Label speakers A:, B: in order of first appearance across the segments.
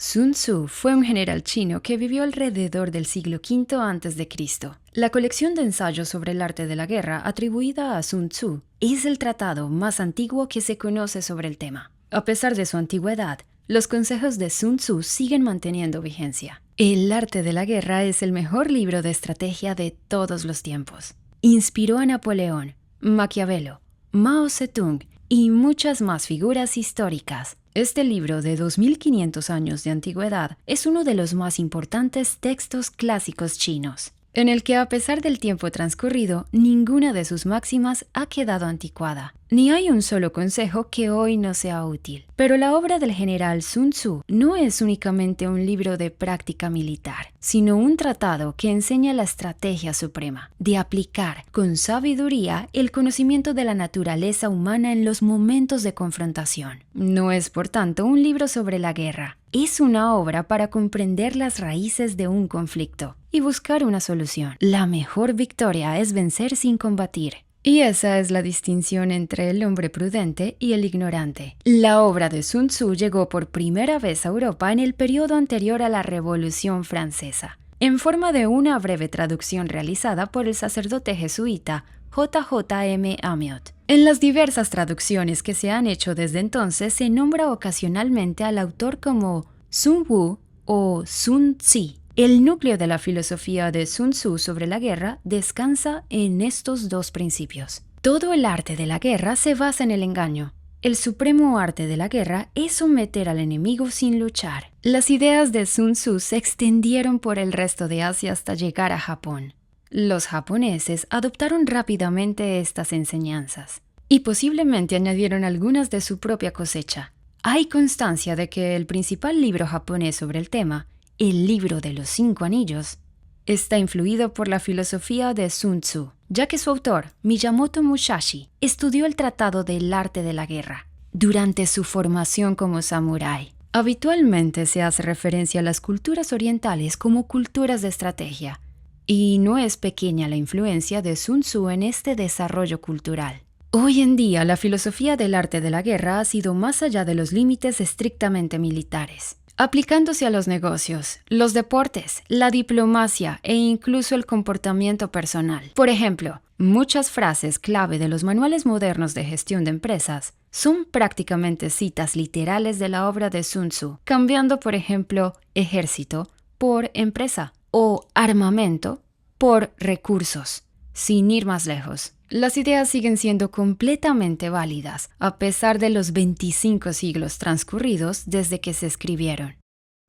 A: Sun Tzu fue un general chino que vivió alrededor del siglo V a.C. La colección de ensayos sobre el arte de la guerra atribuida a Sun Tzu es el tratado más antiguo que se conoce sobre el tema. A pesar de su antigüedad, los consejos de Sun Tzu siguen manteniendo vigencia. El arte de la guerra es el mejor libro de estrategia de todos los tiempos. Inspiró a Napoleón, Maquiavelo, Mao Zedong y muchas más figuras históricas. Este libro de 2500 años de antigüedad es uno de los más importantes textos clásicos chinos, en el que a pesar del tiempo transcurrido, ninguna de sus máximas ha quedado anticuada, ni hay un solo consejo que hoy no sea útil. Pero la obra del general Sun Tzu no es únicamente un libro de práctica militar, sino un tratado que enseña la estrategia suprema, de aplicar con sabiduría el conocimiento de la naturaleza humana en los momentos de confrontación. No es, por tanto, un libro sobre la guerra. Es una obra para comprender las raíces de un conflicto y buscar una solución. La mejor victoria es vencer sin combatir. Y esa es la distinción entre el hombre prudente y el ignorante. La obra de Sun Tzu llegó por primera vez a Europa en el periodo anterior a la Revolución Francesa, en forma de una breve traducción realizada por el sacerdote jesuita J.J.M. Amyot. En las diversas traducciones que se han hecho desde entonces se nombra ocasionalmente al autor como Sun Wu o Sun Tzu. El núcleo de la filosofía de Sun Tzu sobre la guerra descansa en estos dos principios. Todo el arte de la guerra se basa en el engaño. El supremo arte de la guerra es someter al enemigo sin luchar. Las ideas de Sun Tzu se extendieron por el resto de Asia hasta llegar a Japón. Los japoneses adoptaron rápidamente estas enseñanzas y posiblemente añadieron algunas de su propia cosecha. Hay constancia de que el principal libro japonés sobre el tema, el libro de los 5 anillos, está influido por la filosofía de Sun Tzu, ya que su autor, Miyamoto Musashi, estudió el tratado del arte de la guerra durante su formación como samurái. Habitualmente se hace referencia a las culturas orientales como culturas de estrategia, y no es pequeña la influencia de Sun Tzu en este desarrollo cultural. Hoy en día, la filosofía del arte de la guerra ha sido más allá de los límites estrictamente militares, aplicándose a los negocios, los deportes, la diplomacia e incluso el comportamiento personal. Por ejemplo, muchas frases clave de los manuales modernos de gestión de empresas son prácticamente citas literales de la obra de Sun Tzu, cambiando, por ejemplo, ejército por empresa o armamento por recursos. Sin ir más lejos, las ideas siguen siendo completamente válidas, a pesar de los 25 siglos transcurridos desde que se escribieron.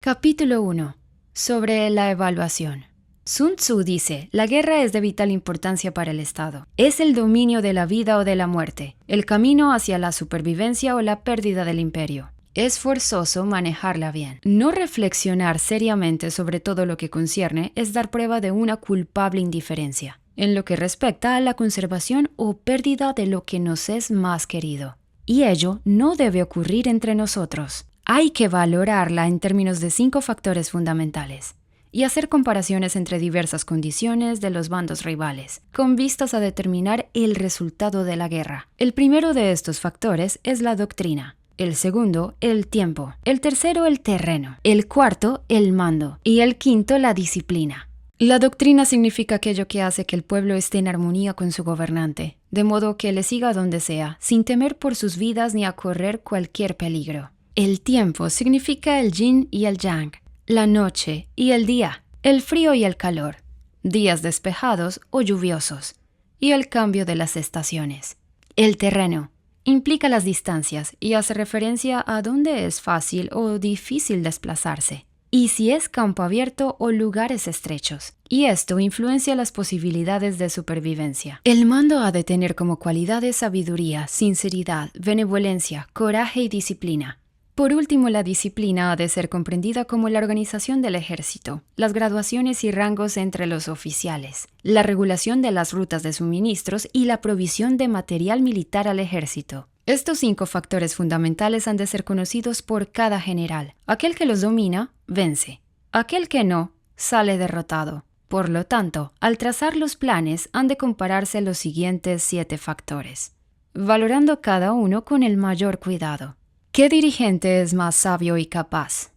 A: Capítulo 1. Sobre la evaluación. Sun Tzu dice, la guerra es de vital importancia para el Estado. Es el dominio de la vida o de la muerte, el camino hacia la supervivencia o la pérdida del imperio. Es forzoso manejarla bien. No reflexionar seriamente sobre todo lo que concierne es dar prueba de una culpable indiferencia en lo que respecta a la conservación o pérdida de lo que nos es más querido. Y ello no debe ocurrir entre nosotros. Hay que valorarla en términos de 5 factores fundamentales y hacer comparaciones entre diversas condiciones de los bandos rivales, con vistas a determinar el resultado de la guerra. El primero de estos factores es la doctrina. El segundo, el tiempo. El tercero, el terreno. El cuarto, el mando. Y el quinto, la disciplina. La doctrina significa aquello que hace que el pueblo esté en armonía con su gobernante, de modo que le siga donde sea, sin temer por sus vidas ni a correr cualquier peligro. El tiempo significa el yin y el yang, la noche y el día, el frío y el calor, días despejados o lluviosos, y el cambio de las estaciones. El terreno implica las distancias y hace referencia a dónde es fácil o difícil desplazarse, y si es campo abierto o lugares estrechos, y esto influencia las posibilidades de supervivencia. El mando ha de tener como cualidades sabiduría, sinceridad, benevolencia, coraje y disciplina. Por último, la disciplina ha de ser comprendida como la organización del ejército, las graduaciones y rangos entre los oficiales, la regulación de las rutas de suministros y la provisión de material militar al ejército. Estos 5 factores fundamentales han de ser conocidos por cada general. Aquel que los domina, vence. Aquel que no, sale derrotado. Por lo tanto, al trazar los planes han de compararse los siguientes 7 factores, valorando cada uno con el mayor cuidado. ¿Qué dirigente es más sabio y capaz?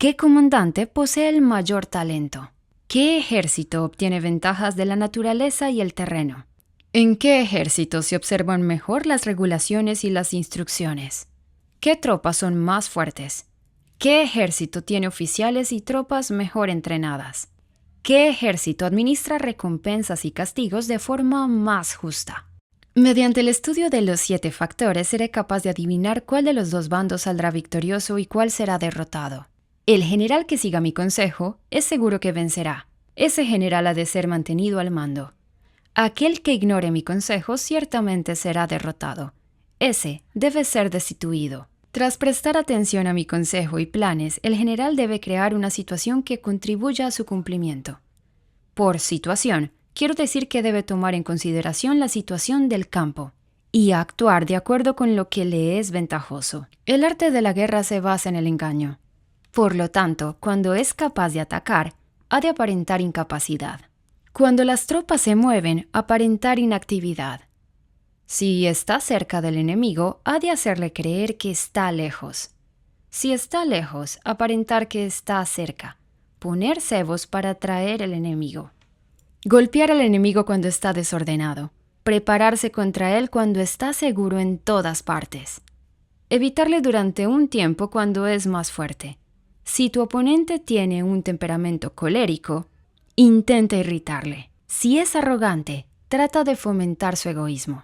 A: ¿Qué comandante posee el mayor talento? ¿Qué ejército obtiene ventajas de la naturaleza y el terreno? ¿En qué ejército se observan mejor las regulaciones y las instrucciones? ¿Qué tropas son más fuertes? ¿Qué ejército tiene oficiales y tropas mejor entrenadas? ¿Qué ejército administra recompensas y castigos de forma más justa? Mediante el estudio de los 7 factores seré capaz de adivinar cuál de los dos bandos saldrá victorioso y cuál será derrotado. El general que siga mi consejo es seguro que vencerá. Ese general ha de ser mantenido al mando. Aquel que ignore mi consejo ciertamente será derrotado. Ese debe ser destituido. Tras prestar atención a mi consejo y planes, el general debe crear una situación que contribuya a su cumplimiento. Por situación, quiero decir que debe tomar en consideración la situación del campo y actuar de acuerdo con lo que le es ventajoso. El arte de la guerra se basa en el engaño. Por lo tanto, cuando es capaz de atacar, ha de aparentar incapacidad. Cuando las tropas se mueven, aparentar inactividad. Si está cerca del enemigo, ha de hacerle creer que está lejos. Si está lejos, aparentar que está cerca. Poner cebos para atraer al enemigo. Golpear al enemigo cuando está desordenado. Prepararse contra él cuando está seguro en todas partes. Evitarle durante un tiempo cuando es más fuerte. Si tu oponente tiene un temperamento colérico, intenta irritarle. Si es arrogante, trata de fomentar su egoísmo.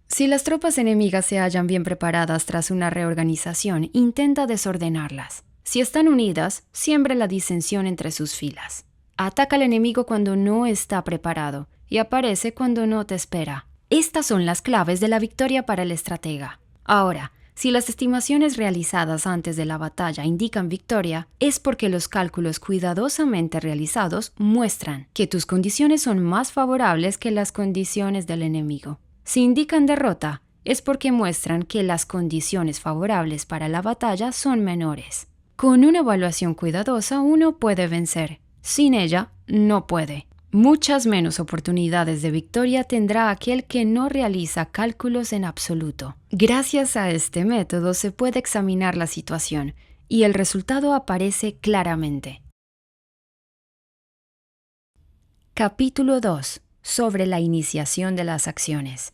A: Si las tropas enemigas se hallan bien preparadas tras una reorganización, intenta desordenarlas. Si están unidas, siembra la disensión entre sus filas. Ataca al enemigo cuando no está preparado y aparece cuando no te espera. Estas son las claves de la victoria para el estratega. Ahora, si las estimaciones realizadas antes de la batalla indican victoria, es porque los cálculos cuidadosamente realizados muestran que tus condiciones son más favorables que las condiciones del enemigo. Si indican derrota, es porque muestran que las condiciones favorables para la batalla son menores. Con una evaluación cuidadosa uno puede vencer. Sin ella, no puede. Muchas menos oportunidades de victoria tendrá aquel que no realiza cálculos en absoluto. Gracias a este método se puede examinar la situación y el resultado aparece claramente. Capítulo 2. Sobre la iniciación de las acciones.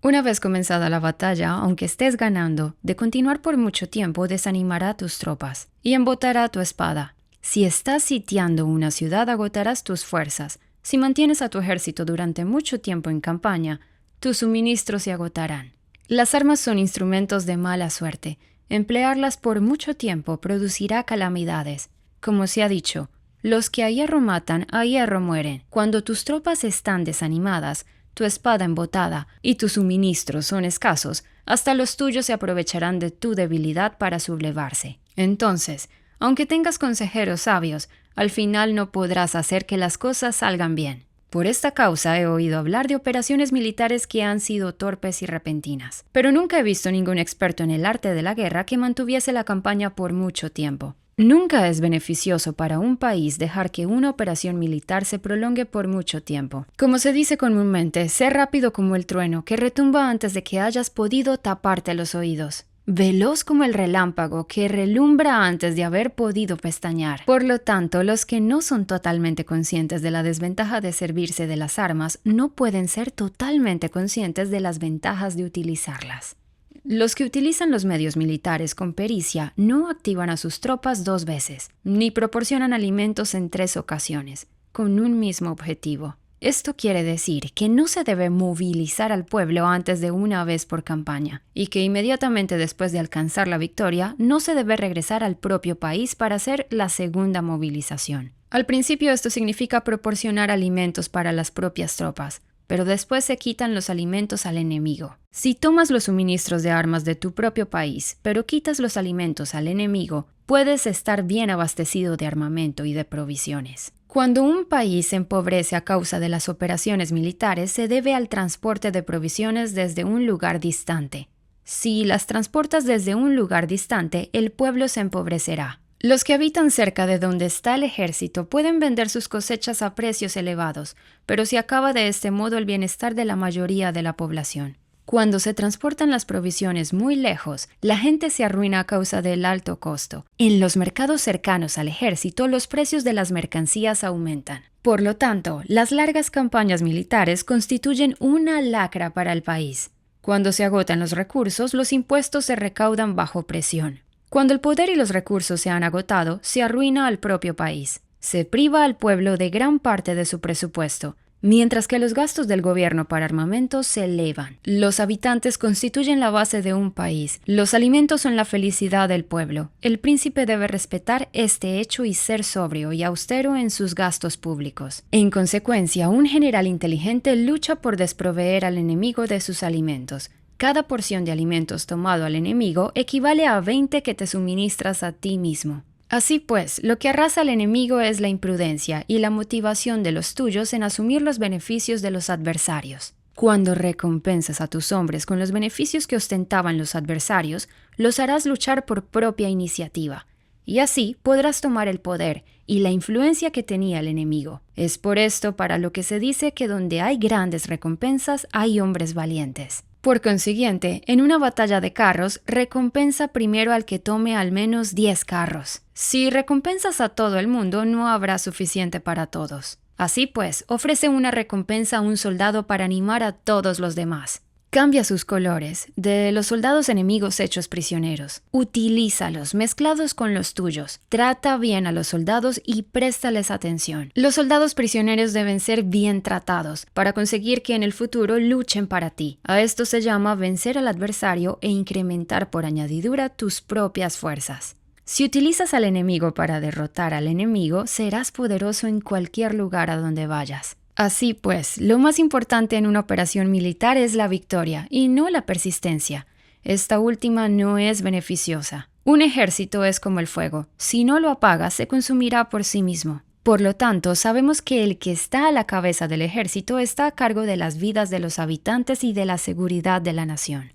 A: Una vez comenzada la batalla, aunque estés ganando, de continuar por mucho tiempo desanimará a tus tropas y embotará tu espada. Si estás sitiando una ciudad, agotarás tus fuerzas. Si mantienes a tu ejército durante mucho tiempo en campaña, tus suministros se agotarán. Las armas son instrumentos de mala suerte. Emplearlas por mucho tiempo producirá calamidades. Como se ha dicho, los que a hierro matan, a hierro mueren. Cuando tus tropas están desanimadas, tu espada embotada y tus suministros son escasos, hasta los tuyos se aprovecharán de tu debilidad para sublevarse. Entonces, aunque tengas consejeros sabios, al final no podrás hacer que las cosas salgan bien. Por esta causa he oído hablar de operaciones militares que han sido torpes y repentinas, pero nunca he visto ningún experto en el arte de la guerra que mantuviese la campaña por mucho tiempo. Nunca es beneficioso para un país dejar que una operación militar se prolongue por mucho tiempo. Como se dice comúnmente, sé rápido como el trueno, que retumba antes de que hayas podido taparte los oídos. Veloz como el relámpago que relumbra antes de haber podido pestañear. Por lo tanto, los que no son totalmente conscientes de la desventaja de servirse de las armas no pueden ser totalmente conscientes de las ventajas de utilizarlas. Los que utilizan los medios militares con pericia no activan a sus tropas 2 veces, ni proporcionan alimentos en 3 ocasiones, con un mismo objetivo. Esto quiere decir que no se debe movilizar al pueblo antes de una vez por campaña, y que inmediatamente después de alcanzar la victoria no se debe regresar al propio país para hacer la segunda movilización. Al principio esto significa proporcionar alimentos para las propias tropas, pero después se quitan los alimentos al enemigo. Si tomas los suministros de armas de tu propio país, pero quitas los alimentos al enemigo, puedes estar bien abastecido de armamento y de provisiones. Cuando un país se empobrece a causa de las operaciones militares, se debe al transporte de provisiones desde un lugar distante. Si las transportas desde un lugar distante, el pueblo se empobrecerá. Los que habitan cerca de donde está el ejército pueden vender sus cosechas a precios elevados, pero se acaba de este modo el bienestar de la mayoría de la población. Cuando se transportan las provisiones muy lejos, la gente se arruina a causa del alto costo. En los mercados cercanos al ejército, los precios de las mercancías aumentan. Por lo tanto, las largas campañas militares constituyen una lacra para el país. Cuando se agotan los recursos, los impuestos se recaudan bajo presión. Cuando el poder y los recursos se han agotado, se arruina al propio país. Se priva al pueblo de gran parte de su presupuesto, mientras que los gastos del gobierno para armamentos se elevan. Los habitantes constituyen la base de un país. Los alimentos son la felicidad del pueblo. El príncipe debe respetar este hecho y ser sobrio y austero en sus gastos públicos. En consecuencia, un general inteligente lucha por desproveer al enemigo de sus alimentos. Cada porción de alimentos tomado al enemigo equivale a 20 que te suministras a ti mismo. Así pues, lo que arrasa al enemigo es la imprudencia y la motivación de los tuyos en asumir los beneficios de los adversarios. Cuando recompensas a tus hombres con los beneficios que ostentaban los adversarios, los harás luchar por propia iniciativa, y así podrás tomar el poder y la influencia que tenía el enemigo. Es por esto para lo que se dice que donde hay grandes recompensas hay hombres valientes. Por consiguiente, en una batalla de carros, recompensa primero al que tome al menos 10 carros. Si recompensas a todo el mundo, no habrá suficiente para todos. Así pues, ofrece una recompensa a un soldado para animar a todos los demás. Cambia sus colores, de los soldados enemigos hechos prisioneros. Utilízalos, mezclados con los tuyos. Trata bien a los soldados y préstales atención. Los soldados prisioneros deben ser bien tratados, para conseguir que en el futuro luchen para ti. A esto se llama vencer al adversario e incrementar por añadidura tus propias fuerzas. Si utilizas al enemigo para derrotar al enemigo, serás poderoso en cualquier lugar a donde vayas. Así pues, lo más importante en una operación militar es la victoria y no la persistencia. Esta última no es beneficiosa. Un ejército es como el fuego. Si no lo apagas, se consumirá por sí mismo. Por lo tanto, sabemos que el que está a la cabeza del ejército está a cargo de las vidas de los habitantes y de la seguridad de la nación.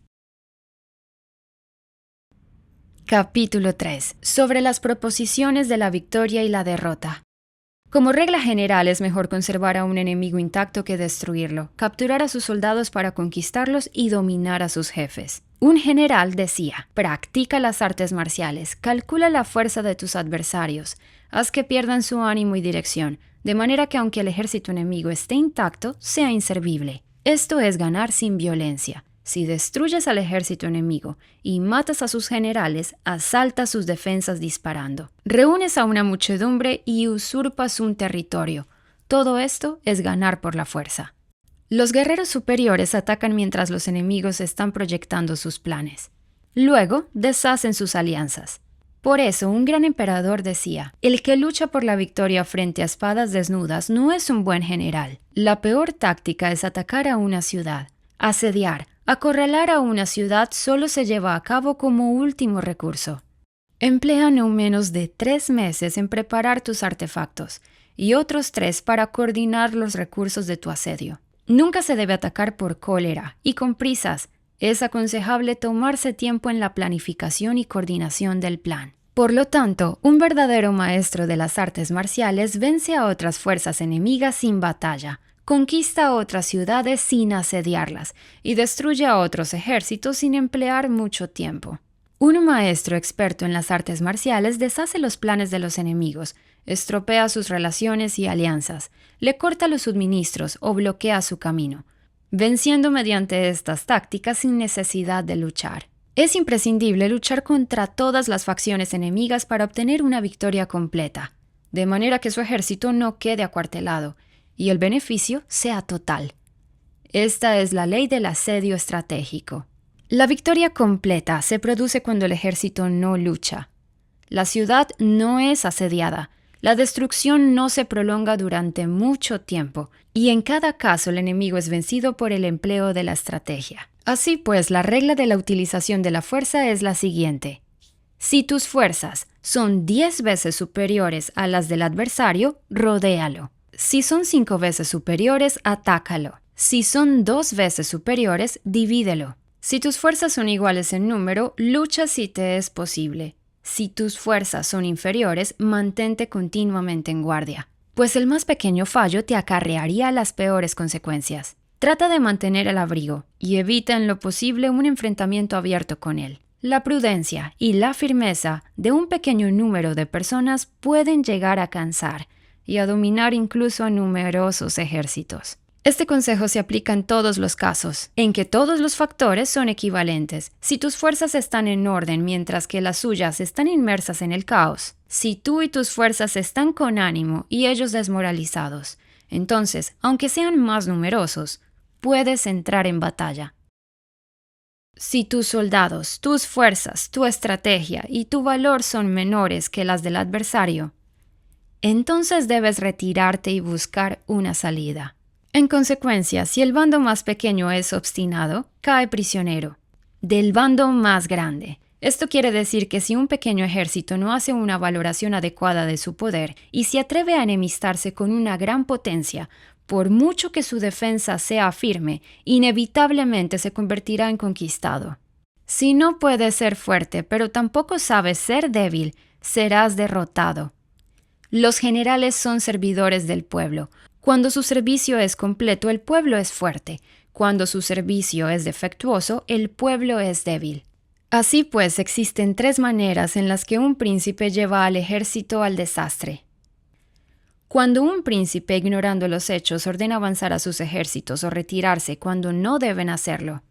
A: Capítulo 3. Sobre las proposiciones de la victoria y la derrota. Como regla general, es mejor conservar a un enemigo intacto que destruirlo, capturar a sus soldados para conquistarlos y dominar a sus jefes. Un general decía: practica las artes marciales, calcula la fuerza de tus adversarios, haz que pierdan su ánimo y dirección, de manera que aunque el ejército enemigo esté intacto, sea inservible. Esto es ganar sin violencia. Si destruyes al ejército enemigo y matas a sus generales, asaltas sus defensas disparando. Reúnes a una muchedumbre y usurpas un territorio. Todo esto es ganar por la fuerza. Los guerreros superiores atacan mientras los enemigos están proyectando sus planes. Luego, deshacen sus alianzas. Por eso, un gran emperador decía: el que lucha por la victoria frente a espadas desnudas no es un buen general. La peor táctica es atacar a una ciudad. Asediar, acorralar a una ciudad solo se lleva a cabo como último recurso. Emplea no menos de 3 meses en preparar tus artefactos y otros 3 para coordinar los recursos de tu asedio. Nunca se debe atacar por cólera y con prisas. Es aconsejable tomarse tiempo en la planificación y coordinación del plan. Por lo tanto, un verdadero maestro de las artes marciales vence a otras fuerzas enemigas sin batalla, conquista a otras ciudades sin asediarlas y destruye a otros ejércitos sin emplear mucho tiempo. Un maestro experto en las artes marciales deshace los planes de los enemigos, estropea sus relaciones y alianzas, le corta los suministros o bloquea su camino, venciendo mediante estas tácticas sin necesidad de luchar. Es imprescindible luchar contra todas las facciones enemigas para obtener una victoria completa, de manera que su ejército no quede acuartelado y el beneficio sea total. Esta es la ley del asedio estratégico. La victoria completa se produce cuando el ejército no lucha. La ciudad no es asediada, la destrucción no se prolonga durante mucho tiempo, y en cada caso el enemigo es vencido por el empleo de la estrategia. Así pues, la regla de la utilización de la fuerza es la siguiente: si tus fuerzas son 10 veces superiores a las del adversario, rodéalo. Si son 5 veces superiores, atácalo. Si son 2 veces superiores, divídelo. Si tus fuerzas son iguales en número, lucha si te es posible. Si tus fuerzas son inferiores, mantente continuamente en guardia, pues el más pequeño fallo te acarrearía las peores consecuencias. Trata de mantener el abrigo y evita en lo posible un enfrentamiento abierto con él. La prudencia y la firmeza de un pequeño número de personas pueden llegar a cansar y a dominar incluso a numerosos ejércitos. Este consejo se aplica en todos los casos, en que todos los factores son equivalentes. Si tus fuerzas están en orden mientras que las suyas están inmersas en el caos, si tú y tus fuerzas están con ánimo y ellos desmoralizados, entonces, aunque sean más numerosos, puedes entrar en batalla. Si tus soldados, tus fuerzas, tu estrategia y tu valor son menores que las del adversario, entonces debes retirarte y buscar una salida. En consecuencia, si el bando más pequeño es obstinado, cae prisionero del bando más grande. Esto quiere decir que si un pequeño ejército no hace una valoración adecuada de su poder y se atreve a enemistarse con una gran potencia, por mucho que su defensa sea firme, inevitablemente se convertirá en conquistado. Si no puedes ser fuerte, pero tampoco sabes ser débil, serás derrotado. Los generales son servidores del pueblo. Cuando su servicio es completo, el pueblo es fuerte. Cuando su servicio es defectuoso, el pueblo es débil. Así pues, existen 3 maneras en las que un príncipe lleva al ejército al desastre. Cuando un príncipe, ignorando los hechos, ordena avanzar a sus ejércitos o retirarse cuando no deben hacerlo.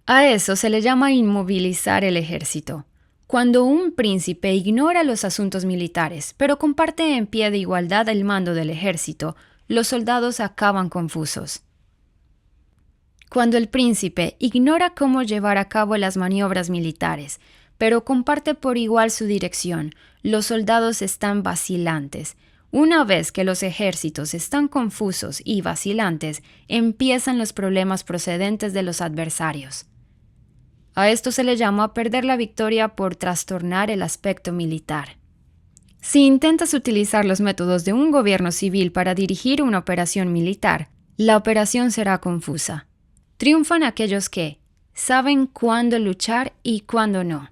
A: A eso se le llama inmovilizar el ejército. Cuando un príncipe ignora los asuntos militares, pero comparte en pie de igualdad el mando del ejército, los soldados acaban confusos. Cuando el príncipe ignora cómo llevar a cabo las maniobras militares, pero comparte por igual su dirección, los soldados están vacilantes. Una vez que los ejércitos están confusos y vacilantes, empiezan los problemas procedentes de los adversarios. A esto se le llama perder la victoria por trastornar el aspecto militar. Si intentas utilizar los métodos de un gobierno civil para dirigir una operación militar, la operación será confusa. Triunfan aquellos que saben cuándo luchar y cuándo no.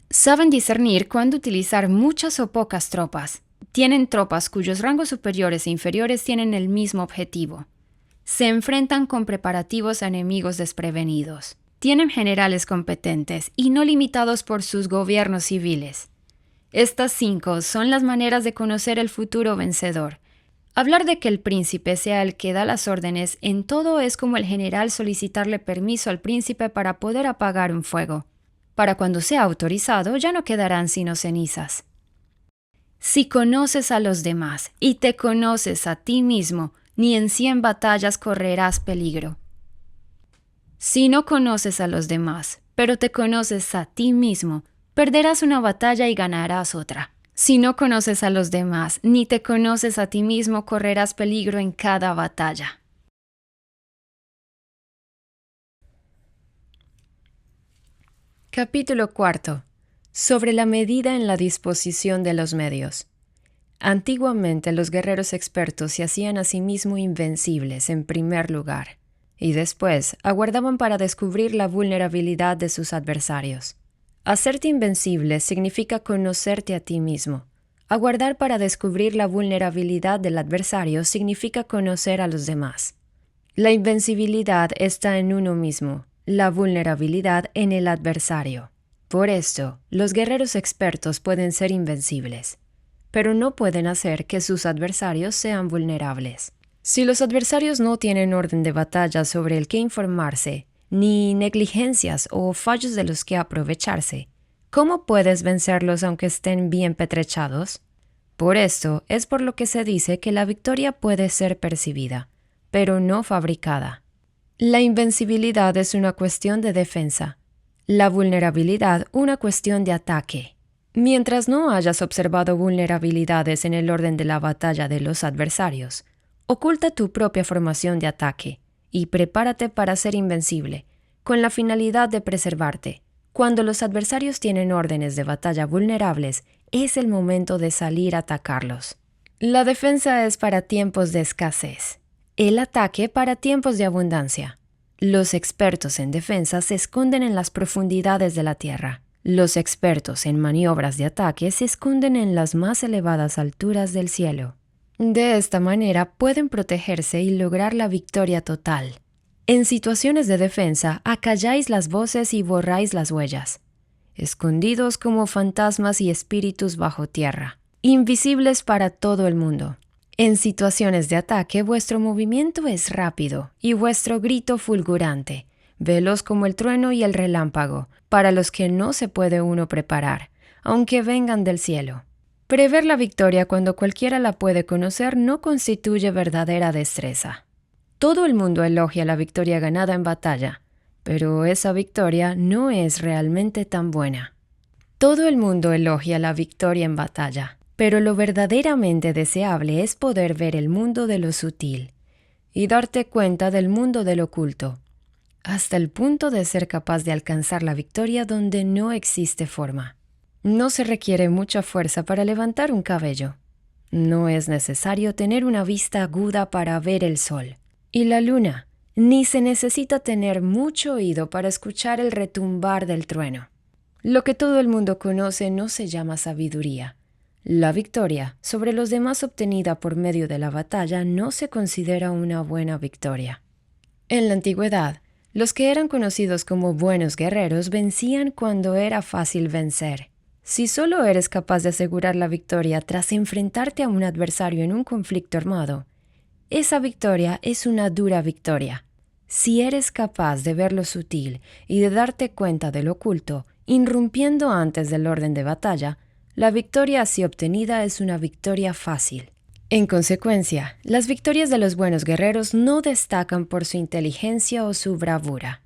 A: Saben discernir cuándo utilizar muchas o pocas tropas. Tienen tropas cuyos rangos superiores e inferiores tienen el mismo objetivo. Se enfrentan con preparativos a enemigos desprevenidos. Tienen generales competentes y no limitados por sus gobiernos civiles. Estas 5 son las maneras de conocer el futuro vencedor. Hablar de que el príncipe sea el que da las órdenes en todo es como el general solicitarle permiso al príncipe para poder apagar un fuego. Para cuando sea autorizado ya no quedarán sino cenizas. Si conoces a los demás y te conoces a ti mismo, ni en 100 batallas correrás peligro. Si no conoces a los demás, pero te conoces a ti mismo, perderás una batalla y ganarás otra. Si no conoces a los demás, ni te conoces a ti mismo, correrás peligro en cada batalla. Capítulo 4. Sobre la medida en la disposición de los medios. Antiguamente los guerreros expertos se hacían a sí mismos invencibles en primer lugar, y después aguardaban para descubrir la vulnerabilidad de sus adversarios. Hacerte invencible significa conocerte a ti mismo. Aguardar para descubrir la vulnerabilidad del adversario significa conocer a los demás. La invencibilidad está en uno mismo, la vulnerabilidad en el adversario. Por esto, los guerreros expertos pueden ser invencibles, pero no pueden hacer que sus adversarios sean vulnerables. Si los adversarios no tienen orden de batalla sobre el que informarse, ni negligencias o fallos de los que aprovecharse, ¿cómo puedes vencerlos aunque estén bien pertrechados? Por esto es por lo que se dice que la victoria puede ser percibida, pero no fabricada. La invencibilidad es una cuestión de defensa, la vulnerabilidad una cuestión de ataque. Mientras no hayas observado vulnerabilidades en el orden de la batalla de los adversarios, oculta tu propia formación de ataque y prepárate para ser invencible, con la finalidad de preservarte. Cuando los adversarios tienen órdenes de batalla vulnerables, es el momento de salir a atacarlos. La defensa es para tiempos de escasez, el ataque para tiempos de abundancia. Los expertos en defensa se esconden en las profundidades de la tierra. Los expertos en maniobras de ataque se esconden en las más elevadas alturas del cielo. De esta manera pueden protegerse y lograr la victoria total. En situaciones de defensa, acalláis las voces y borráis las huellas, escondidos como fantasmas y espíritus bajo tierra, invisibles para todo el mundo. En situaciones de ataque, vuestro movimiento es rápido y vuestro grito fulgurante, veloz como el trueno y el relámpago, para los que no se puede uno preparar, aunque vengan del cielo. Prever la victoria cuando cualquiera la puede conocer no constituye verdadera destreza. Todo el mundo elogia la victoria ganada en batalla, pero esa victoria no es realmente tan buena. Todo el mundo elogia la victoria en batalla, pero lo verdaderamente deseable es poder ver el mundo de lo sutil y darte cuenta del mundo del oculto, hasta el punto de ser capaz de alcanzar la victoria donde no existe forma. No se requiere mucha fuerza para levantar un cabello. No es necesario tener una vista aguda para ver el sol y la luna, ni se necesita tener mucho oído para escuchar el retumbar del trueno. Lo que todo el mundo conoce no se llama sabiduría. La victoria sobre los demás obtenida por medio de la batalla no se considera una buena victoria. En la antigüedad, los que eran conocidos como buenos guerreros vencían cuando era fácil vencer. Si solo eres capaz de asegurar la victoria tras enfrentarte a un adversario en un conflicto armado, esa victoria es una dura victoria. Si eres capaz de ver lo sutil y de darte cuenta de lo oculto, irrumpiendo antes del orden de batalla, la victoria así obtenida es una victoria fácil. En consecuencia, las victorias de los buenos guerreros no destacan por su inteligencia o su bravura.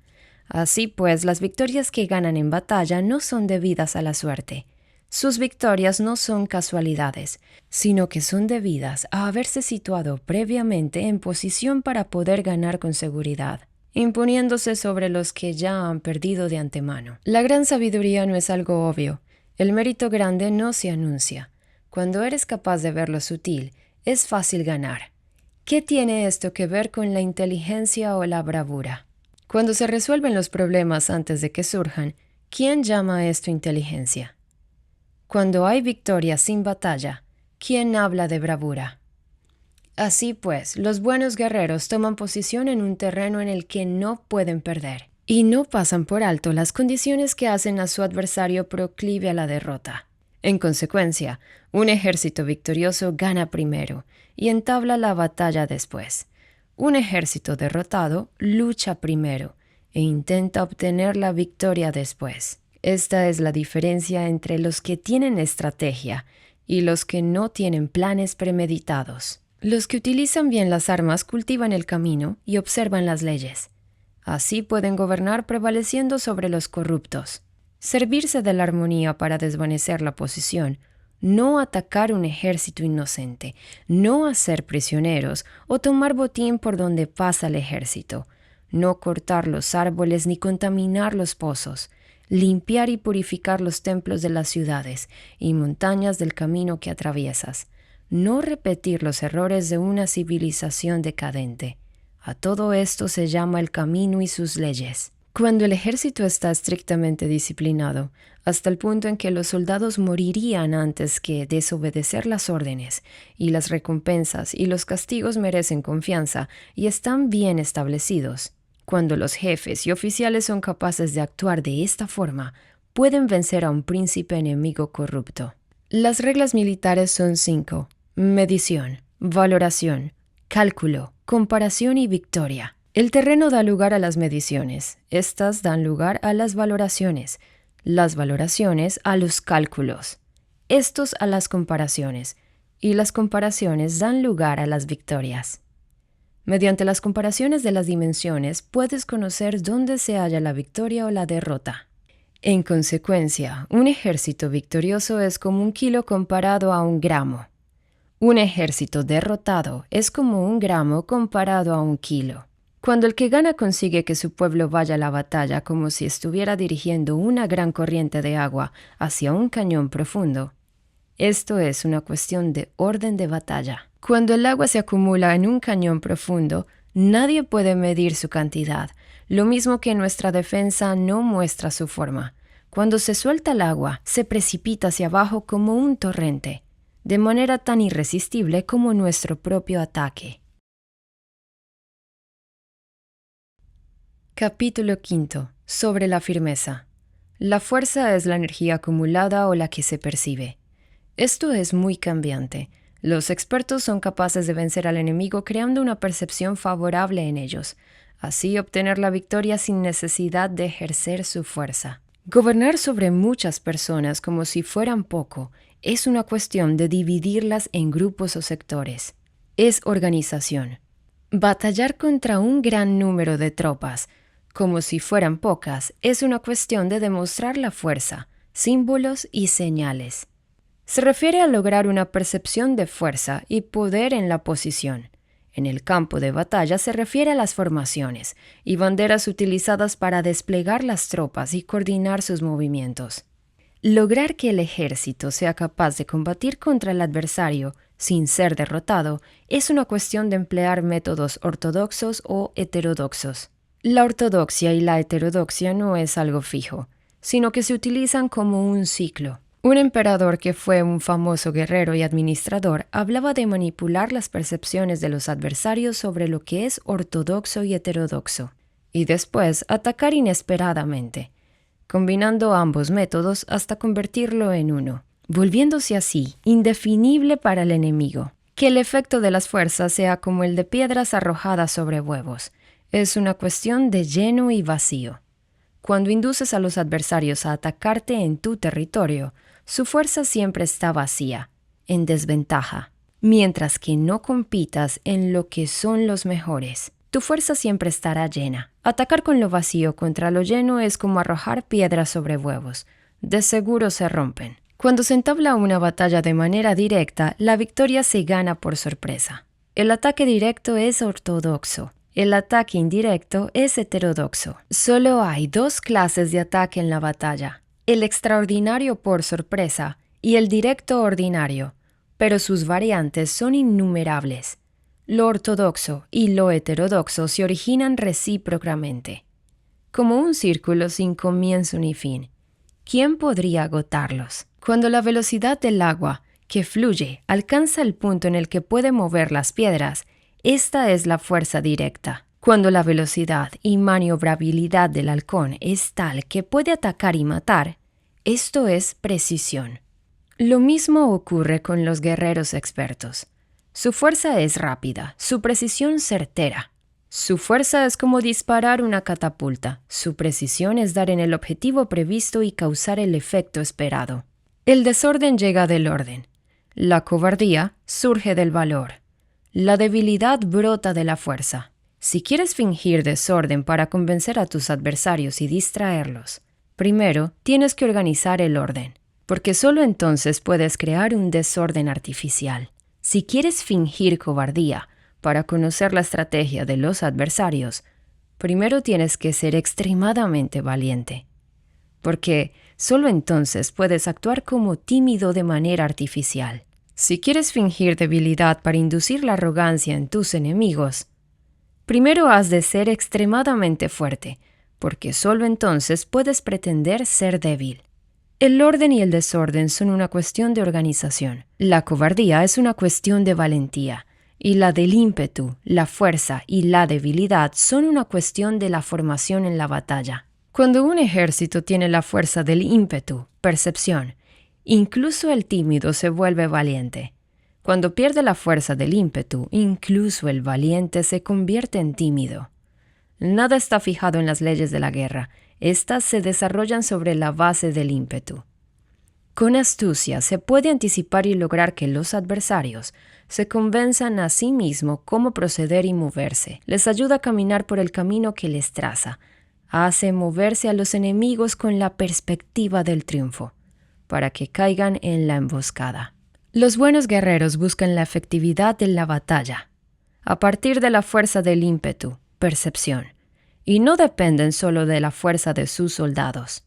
A: Así pues, las victorias que ganan en batalla no son debidas a la suerte. Sus victorias no son casualidades, sino que son debidas a haberse situado previamente en posición para poder ganar con seguridad, imponiéndose sobre los que ya han perdido de antemano. La gran sabiduría no es algo obvio. El mérito grande no se anuncia. Cuando eres capaz de ver lo sutil, es fácil ganar. ¿Qué tiene esto que ver con la inteligencia o la bravura? Cuando se resuelven los problemas antes de que surjan, ¿quién llama a esto inteligencia? Cuando hay victoria sin batalla, ¿quién habla de bravura? Así pues, los buenos guerreros toman posición en un terreno en el que no pueden perder, y no pasan por alto las condiciones que hacen a su adversario proclive a la derrota. En consecuencia, un ejército victorioso gana primero y entabla la batalla después. Un ejército derrotado lucha primero e intenta obtener la victoria después. Esta es la diferencia entre los que tienen estrategia y los que no tienen planes premeditados. Los que utilizan bien las armas cultivan el camino y observan las leyes. Así pueden gobernar prevaleciendo sobre los corruptos. Servirse de la armonía para desvanecer la posición, no atacar un ejército inocente, no hacer prisioneros o tomar botín por donde pasa el ejército, no cortar los árboles ni contaminar los pozos, limpiar y purificar los templos de las ciudades y montañas del camino que atraviesas, no repetir los errores de una civilización decadente. A todo esto se llama el camino y sus leyes. Cuando el ejército está estrictamente disciplinado, hasta el punto en que los soldados morirían antes que desobedecer las órdenes, y las recompensas y los castigos merecen confianza y están bien establecidos. Cuando los jefes y oficiales son capaces de actuar de esta forma, pueden vencer a un príncipe enemigo corrupto. Las reglas militares son 5: medición, valoración, cálculo, comparación y victoria. El terreno da lugar a las mediciones, estas dan lugar a las valoraciones a los cálculos, estos a las comparaciones, y las comparaciones dan lugar a las victorias. Mediante las comparaciones de las dimensiones puedes conocer dónde se halla la victoria o la derrota. En consecuencia, un ejército victorioso es como 1 kilo comparado a 1 gramo. Un ejército derrotado es como 1 gramo comparado a 1 kilo. Cuando el que gana consigue que su pueblo vaya a la batalla como si estuviera dirigiendo una gran corriente de agua hacia un cañón profundo, esto es una cuestión de orden de batalla. Cuando el agua se acumula en un cañón profundo, nadie puede medir su cantidad, lo mismo que nuestra defensa no muestra su forma. Cuando se suelta el agua, se precipita hacia abajo como un torrente, de manera tan irresistible como nuestro propio ataque. Capítulo 5. Sobre la firmeza. La fuerza es la energía acumulada o la que se percibe. Esto es muy cambiante. Los expertos son capaces de vencer al enemigo creando una percepción favorable en ellos, así obtener la victoria sin necesidad de ejercer su fuerza. Gobernar sobre muchas personas como si fueran poco es una cuestión de dividirlas en grupos o sectores. Es organización. Batallar contra un gran número de tropas, como si fueran pocas, es una cuestión de demostrar la fuerza, símbolos y señales. Se refiere a lograr una percepción de fuerza y poder en la posición. En el campo de batalla se refiere a las formaciones y banderas utilizadas para desplegar las tropas y coordinar sus movimientos. Lograr que el ejército sea capaz de combatir contra el adversario sin ser derrotado es una cuestión de emplear métodos ortodoxos o heterodoxos. La ortodoxia y la heterodoxia no es algo fijo, sino que se utilizan como un ciclo. Un emperador que fue un famoso guerrero y administrador hablaba de manipular las percepciones de los adversarios sobre lo que es ortodoxo y heterodoxo, y después atacar inesperadamente, combinando ambos métodos hasta convertirlo en uno, volviéndose así indefinible para el enemigo. Que el efecto de las fuerzas sea como el de piedras arrojadas sobre huevos. Es una cuestión de lleno y vacío. Cuando induces a los adversarios a atacarte en tu territorio, su fuerza siempre está vacía, en desventaja. Mientras que no compitas en lo que son los mejores, tu fuerza siempre estará llena. Atacar con lo vacío contra lo lleno es como arrojar piedras sobre huevos. De seguro se rompen. Cuando se entabla una batalla de manera directa, la victoria se gana por sorpresa. El ataque directo es ortodoxo. El ataque indirecto es heterodoxo. Solo hay dos clases de ataque en la batalla: el extraordinario por sorpresa y el directo ordinario, pero sus variantes son innumerables. Lo ortodoxo y lo heterodoxo se originan recíprocamente, como un círculo sin comienzo ni fin. ¿Quién podría agotarlos? Cuando la velocidad del agua que fluye alcanza el punto en el que puede mover las piedras, esta es la fuerza directa. Cuando la velocidad y maniobrabilidad del halcón es tal que puede atacar y matar, esto es precisión. Lo mismo ocurre con los guerreros expertos. Su fuerza es rápida, su precisión certera. Su fuerza es como disparar una catapulta, su precisión es dar en el objetivo previsto y causar el efecto esperado. El desorden llega del orden. La cobardía surge del valor. La debilidad brota de la fuerza. Si quieres fingir desorden para convencer a tus adversarios y distraerlos, primero tienes que organizar el orden, porque solo entonces puedes crear un desorden artificial. Si quieres fingir cobardía para conocer la estrategia de los adversarios, primero tienes que ser extremadamente valiente, porque solo entonces puedes actuar como tímido de manera artificial. Si quieres fingir debilidad para inducir la arrogancia en tus enemigos, primero has de ser extremadamente fuerte, porque solo entonces puedes pretender ser débil. El orden y el desorden son una cuestión de organización. La cobardía es una cuestión de valentía, y la del ímpetu, la fuerza y la debilidad son una cuestión de la formación en la batalla. Cuando un ejército tiene la fuerza del ímpetu, percepción, incluso el tímido se vuelve valiente. Cuando pierde la fuerza del ímpetu, incluso el valiente se convierte en tímido. Nada está fijado en las leyes de la guerra. Estas se desarrollan sobre la base del ímpetu. Con astucia se puede anticipar y lograr que los adversarios se convenzan a sí mismos cómo proceder y moverse. Les ayuda a caminar por el camino que les traza. Hace moverse a los enemigos con la perspectiva del triunfo, para que caigan en la emboscada. Los buenos guerreros buscan la efectividad de la batalla, a partir de la fuerza del ímpetu, percepción, y no dependen solo de la fuerza de sus soldados.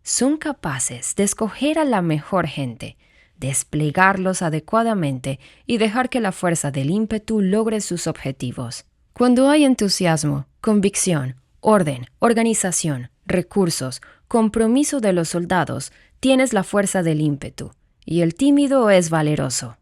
A: Son capaces de escoger a la mejor gente, desplegarlos adecuadamente y dejar que la fuerza del ímpetu logre sus objetivos. Cuando hay entusiasmo, convicción, orden, organización, recursos, compromiso de los soldados, tienes la fuerza del ímpetu, y el tímido es valeroso.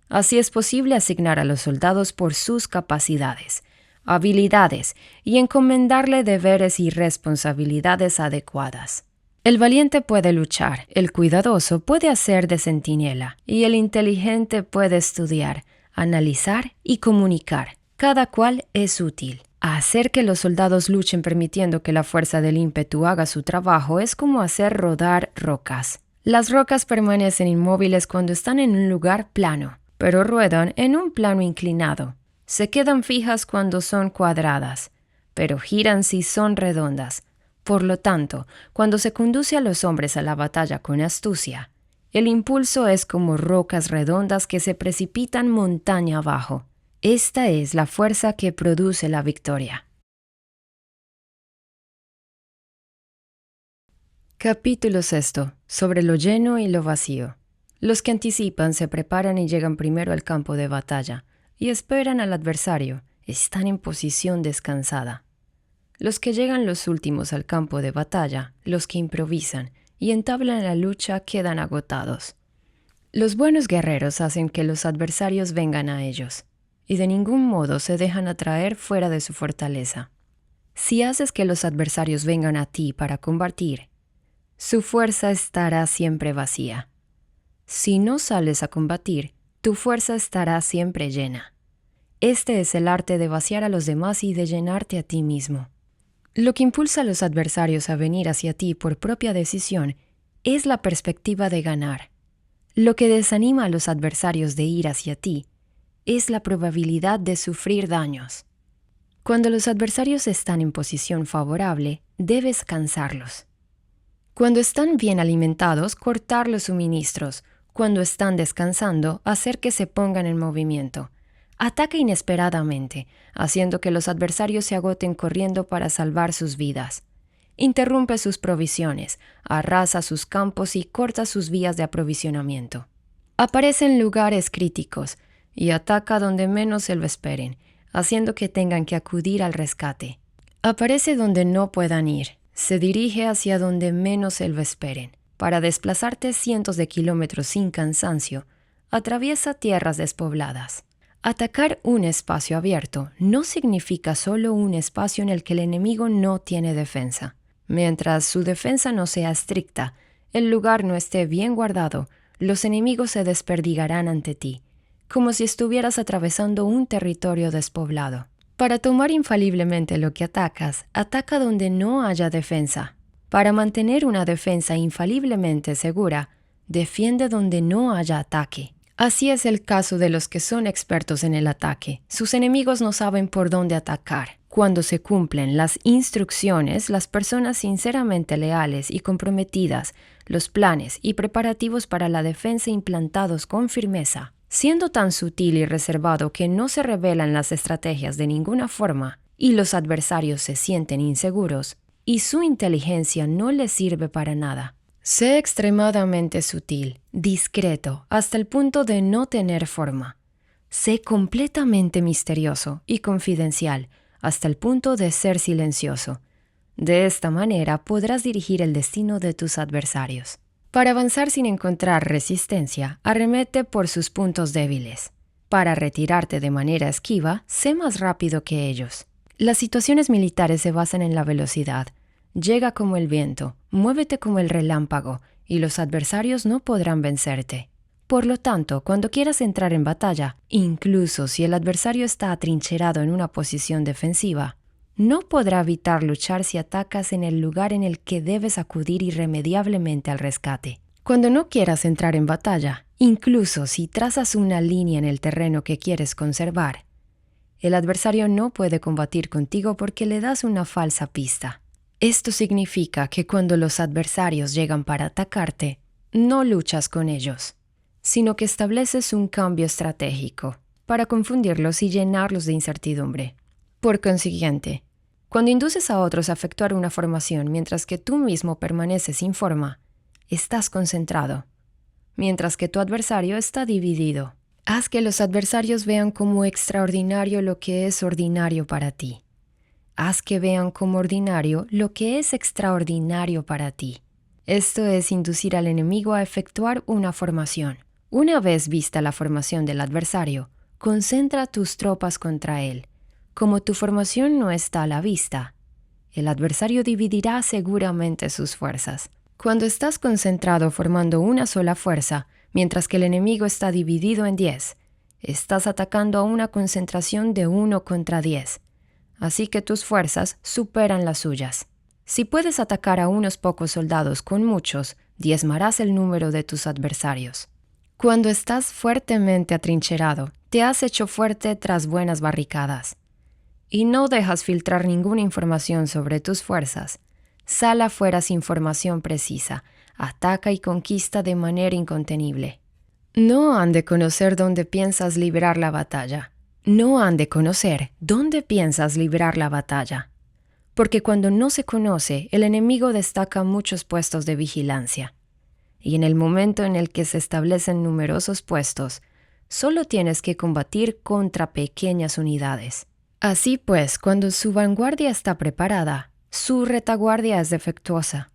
A: Así es posible asignar a los soldados por sus capacidades, habilidades y encomendarle deberes y responsabilidades adecuadas. El valiente puede luchar, el cuidadoso puede hacer de centinela y el inteligente puede estudiar, analizar y comunicar. Cada cual es útil. Hacer que los soldados luchen permitiendo que la fuerza del ímpetu haga su trabajo es como hacer rodar rocas. Las rocas permanecen inmóviles cuando están en un lugar plano, pero ruedan en un plano inclinado. Se quedan fijas cuando son cuadradas, pero giran si son redondas. Por lo tanto, cuando se conduce a los hombres a la batalla con astucia, el impulso es como rocas redondas que se precipitan montaña abajo. Esta es la fuerza que produce la victoria. Capítulo 6. Sobre lo lleno y lo vacío. Los que anticipan se preparan y llegan primero al campo de batalla, y esperan al adversario, están en posición descansada. Los que llegan los últimos al campo de batalla, los que improvisan y entablan la lucha quedan agotados. Los buenos guerreros hacen que los adversarios vengan a ellos, y de ningún modo se dejan atraer fuera de su fortaleza. Si haces que los adversarios vengan a ti para combatir, su fuerza estará siempre vacía. Si no sales a combatir, tu fuerza estará siempre llena. Este es el arte de vaciar a los demás y de llenarte a ti mismo. Lo que impulsa a los adversarios a venir hacia ti por propia decisión es la perspectiva de ganar. Lo que desanima a los adversarios de ir hacia ti es la probabilidad de sufrir daños. Cuando los adversarios están en posición favorable, debes cansarlos. Cuando están bien alimentados, cortar los suministros. Cuando están descansando, hacer que se pongan en movimiento. Ataca inesperadamente, haciendo que los adversarios se agoten corriendo para salvar sus vidas. Interrumpe sus provisiones, arrasa sus campos y corta sus vías de aprovisionamiento. Aparece en lugares críticos y ataca donde menos se lo esperen, haciendo que tengan que acudir al rescate. Aparece donde no puedan ir, se dirige hacia donde menos se lo esperen. Para desplazarte cientos de kilómetros sin cansancio, atraviesa tierras despobladas. Atacar un espacio abierto no significa solo un espacio en el que el enemigo no tiene defensa. Mientras su defensa no sea estricta, el lugar no esté bien guardado, los enemigos se desperdigarán ante ti, como si estuvieras atravesando un territorio despoblado. Para tomar infaliblemente lo que atacas, ataca donde no haya defensa. Para mantener una defensa infaliblemente segura, defiende donde no haya ataque. Así es el caso de los que son expertos en el ataque. Sus enemigos no saben por dónde atacar. Cuando se cumplen las instrucciones, las personas sinceramente leales y comprometidas, los planes y preparativos para la defensa implantados con firmeza, siendo tan sutil y reservado que no se revelan las estrategias de ninguna forma, y los adversarios se sienten inseguros, y su inteligencia no les sirve para nada. Sé extremadamente sutil, discreto, hasta el punto de no tener forma. Sé completamente misterioso y confidencial, hasta el punto de ser silencioso. De esta manera podrás dirigir el destino de tus adversarios. Para avanzar sin encontrar resistencia, arremete por sus puntos débiles. Para retirarte de manera esquiva, sé más rápido que ellos. Las situaciones militares se basan en la velocidad. Llega como el viento, muévete como el relámpago, y los adversarios no podrán vencerte. Por lo tanto, cuando quieras entrar en batalla, incluso si el adversario está atrincherado en una posición defensiva, no podrá evitar luchar si atacas en el lugar en el que debes acudir irremediablemente al rescate. Cuando no quieras entrar en batalla, incluso si trazas una línea en el terreno que quieres conservar, el adversario no puede combatir contigo porque le das una falsa pista. Esto significa que cuando los adversarios llegan para atacarte, no luchas con ellos, sino que estableces un cambio estratégico para confundirlos y llenarlos de incertidumbre. Por consiguiente, cuando induces a otros a efectuar una formación mientras que tú mismo permaneces sin forma, estás concentrado, mientras que tu adversario está dividido. Haz que los adversarios vean como extraordinario lo que es ordinario para ti. Haz que vean como ordinario lo que es extraordinario para ti. Esto es inducir al enemigo a efectuar una formación. Una vez vista la formación del adversario, concentra tus tropas contra él. Como tu formación no está a la vista, el adversario dividirá seguramente sus fuerzas. Cuando estás concentrado formando una sola fuerza, mientras que el enemigo está dividido en 10, estás atacando a una concentración de 1 contra 10, así que tus fuerzas superan las suyas. Si puedes atacar a unos pocos soldados con muchos, diezmarás el número de tus adversarios. Cuando estás fuertemente atrincherado, te has hecho fuerte tras buenas barricadas, y no dejas filtrar ninguna información sobre tus fuerzas. Sal afuera sin información precisa, ataca y conquista de manera incontenible. No han de conocer dónde piensas librar la batalla. No han de conocer dónde piensas librar la batalla. Porque cuando no se conoce, el enemigo destaca muchos puestos de vigilancia. Y en el momento en el que se establecen numerosos puestos, solo tienes que combatir contra pequeñas unidades. Así pues, cuando su vanguardia está preparada, su retaguardia es defectuosa.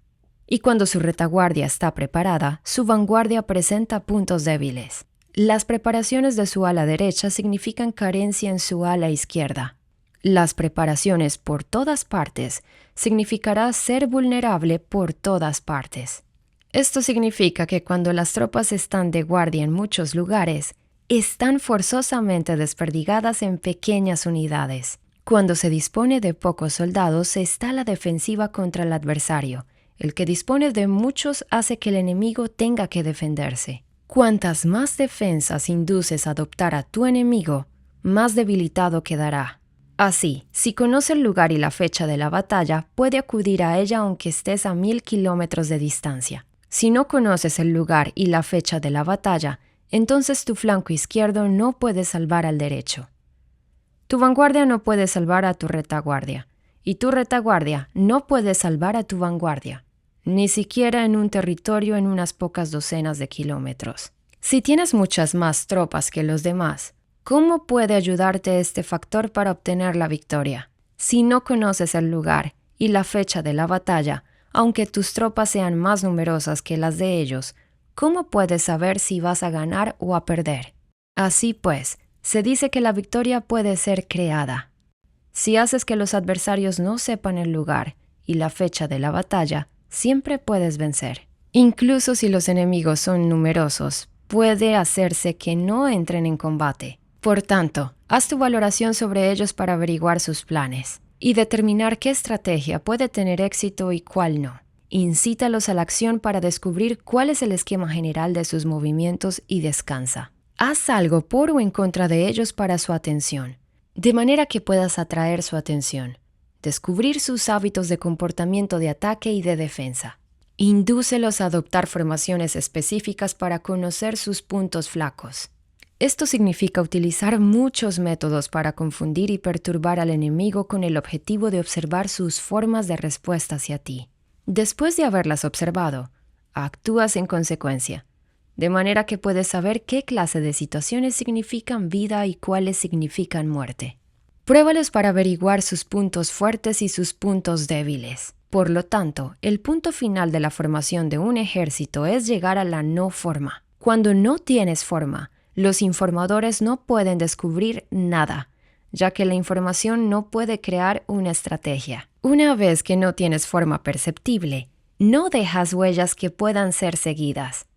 A: Y cuando su retaguardia está preparada, su vanguardia presenta puntos débiles. Las preparaciones de su ala derecha significan carencia en su ala izquierda. Las preparaciones por todas partes significará ser vulnerable por todas partes. Esto significa que cuando las tropas están de guardia en muchos lugares, están forzosamente desperdigadas en pequeñas unidades. Cuando se dispone de pocos soldados, se está a la defensiva contra el adversario. El que dispone de muchos hace que el enemigo tenga que defenderse. Cuantas más defensas induces a adoptar a tu enemigo, más debilitado quedará. Así, si conoce el lugar y la fecha de la batalla, puede acudir a ella aunque estés a 1000 kilómetros de distancia. Si no conoces el lugar y la fecha de la batalla, entonces tu flanco izquierdo no puede salvar al derecho. Tu vanguardia no puede salvar a tu retaguardia, y tu retaguardia no puede salvar a tu vanguardia, ni siquiera en un territorio en unas pocas docenas de kilómetros. Si tienes muchas más tropas que los demás, ¿cómo puede ayudarte este factor para obtener la victoria? Si no conoces el lugar y la fecha de la batalla, aunque tus tropas sean más numerosas que las de ellos, ¿cómo puedes saber si vas a ganar o a perder? Así pues, se dice que la victoria puede ser creada. Si haces que los adversarios no sepan el lugar y la fecha de la batalla, siempre puedes vencer. Incluso si los enemigos son numerosos, puede hacerse que no entren en combate. Por tanto, haz tu valoración sobre ellos para averiguar sus planes y determinar qué estrategia puede tener éxito y cuál no. Incítalos a la acción para descubrir cuál es el esquema general de sus movimientos y descansa. Haz algo por o en contra de ellos para su atención, de manera que puedas atraer su atención. Descubrir sus hábitos de comportamiento de ataque y de defensa. Indúcelos a adoptar formaciones específicas para conocer sus puntos flacos. Esto significa utilizar muchos métodos para confundir y perturbar al enemigo con el objetivo de observar sus formas de respuesta hacia ti. Después de haberlas observado, actúas en consecuencia, de manera que puedes saber qué clase de situaciones significan vida y cuáles significan muerte. Pruébalos para averiguar sus puntos fuertes y sus puntos débiles. Por lo tanto, el punto final de la formación de un ejército es llegar a la no forma. Cuando no tienes forma, los informadores no pueden descubrir nada, ya que la información no puede crear una estrategia. Una vez que no tienes forma perceptible, no dejas huellas que puedan ser seguidas.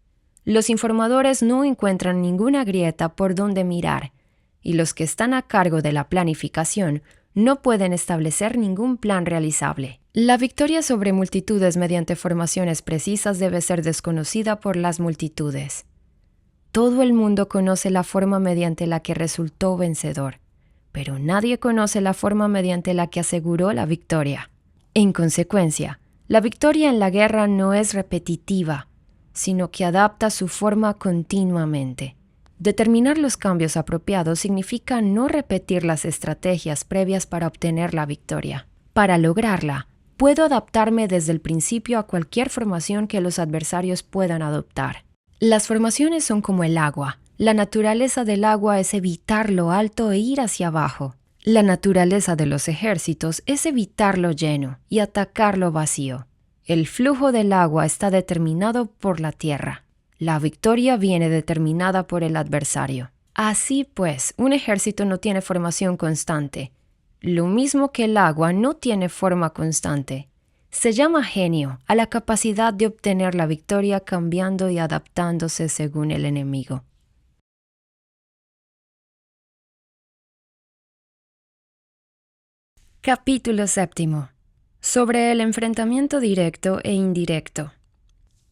A: Los informadores no encuentran ninguna grieta por donde mirar, y los que están a cargo de la planificación no pueden establecer ningún plan realizable. La victoria sobre multitudes mediante formaciones precisas debe ser desconocida por las multitudes. Todo el mundo conoce la forma mediante la que resultó vencedor, pero nadie conoce la forma mediante la que aseguró la victoria. En consecuencia, la victoria en la guerra no es repetitiva, sino que adapta su forma continuamente. Determinar los cambios apropiados significa no repetir las estrategias previas para obtener la victoria. Para lograrla, puedo adaptarme desde el principio a cualquier formación que los adversarios puedan adoptar. Las formaciones son como el agua. La naturaleza del agua es evitar lo alto e ir hacia abajo. La naturaleza de los ejércitos es evitar lo lleno y atacar lo vacío. El flujo del agua está determinado por la tierra. La victoria viene determinada por el adversario. Así pues, un ejército no tiene formación constante. Lo mismo que el agua no tiene forma constante. Se llama genio a la capacidad de obtener la victoria cambiando y adaptándose según el enemigo. Capítulo 7. Sobre el enfrentamiento directo e indirecto.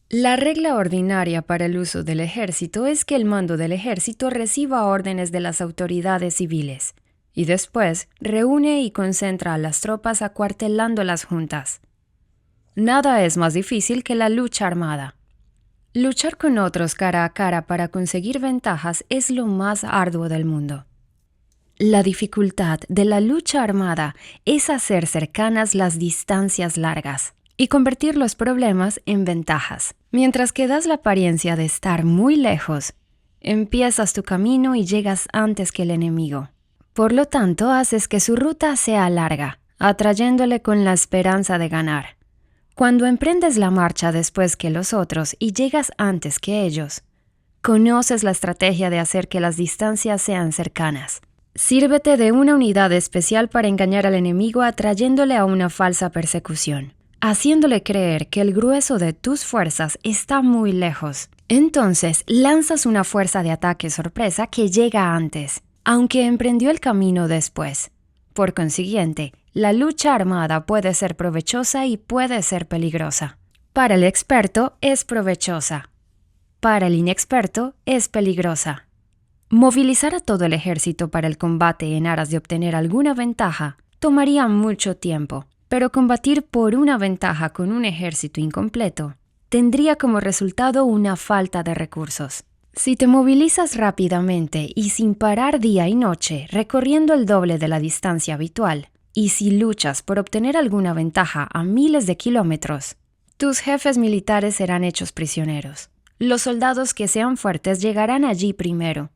A: La regla ordinaria para el uso del ejército es que el mando del ejército reciba órdenes de las autoridades civiles y después reúne y concentra a las tropas acuartelándolas juntas. Nada es más difícil que la lucha armada. Luchar con otros cara a cara para conseguir ventajas es lo más arduo del mundo. La dificultad de la lucha armada es hacer cercanas las distancias largas y convertir los problemas en ventajas. Mientras que das la apariencia de estar muy lejos, empiezas tu camino y llegas antes que el enemigo. Por lo tanto, haces que su ruta sea larga, atrayéndole con la esperanza de ganar. Cuando emprendes la marcha después que los otros y llegas antes que ellos, conoces la estrategia de hacer que las distancias sean cercanas. Sírvete de una unidad especial para engañar al enemigo atrayéndole a una falsa persecución, haciéndole creer que el grueso de tus fuerzas está muy lejos. Entonces lanzas una fuerza de ataque sorpresa que llega antes, aunque emprendió el camino después. Por consiguiente, la lucha armada puede ser provechosa y puede ser peligrosa. Para el experto es provechosa. Para el inexperto es peligrosa. Movilizar a todo el ejército para el combate en aras de obtener alguna ventaja tomaría mucho tiempo, pero combatir por una ventaja con un ejército incompleto tendría como resultado una falta de recursos. Si te movilizas rápidamente y sin parar día y noche, recorriendo el doble de la distancia habitual, y si luchas por obtener alguna ventaja a miles de kilómetros, tus jefes militares serán hechos prisioneros. Los soldados que sean fuertes llegarán allí primero.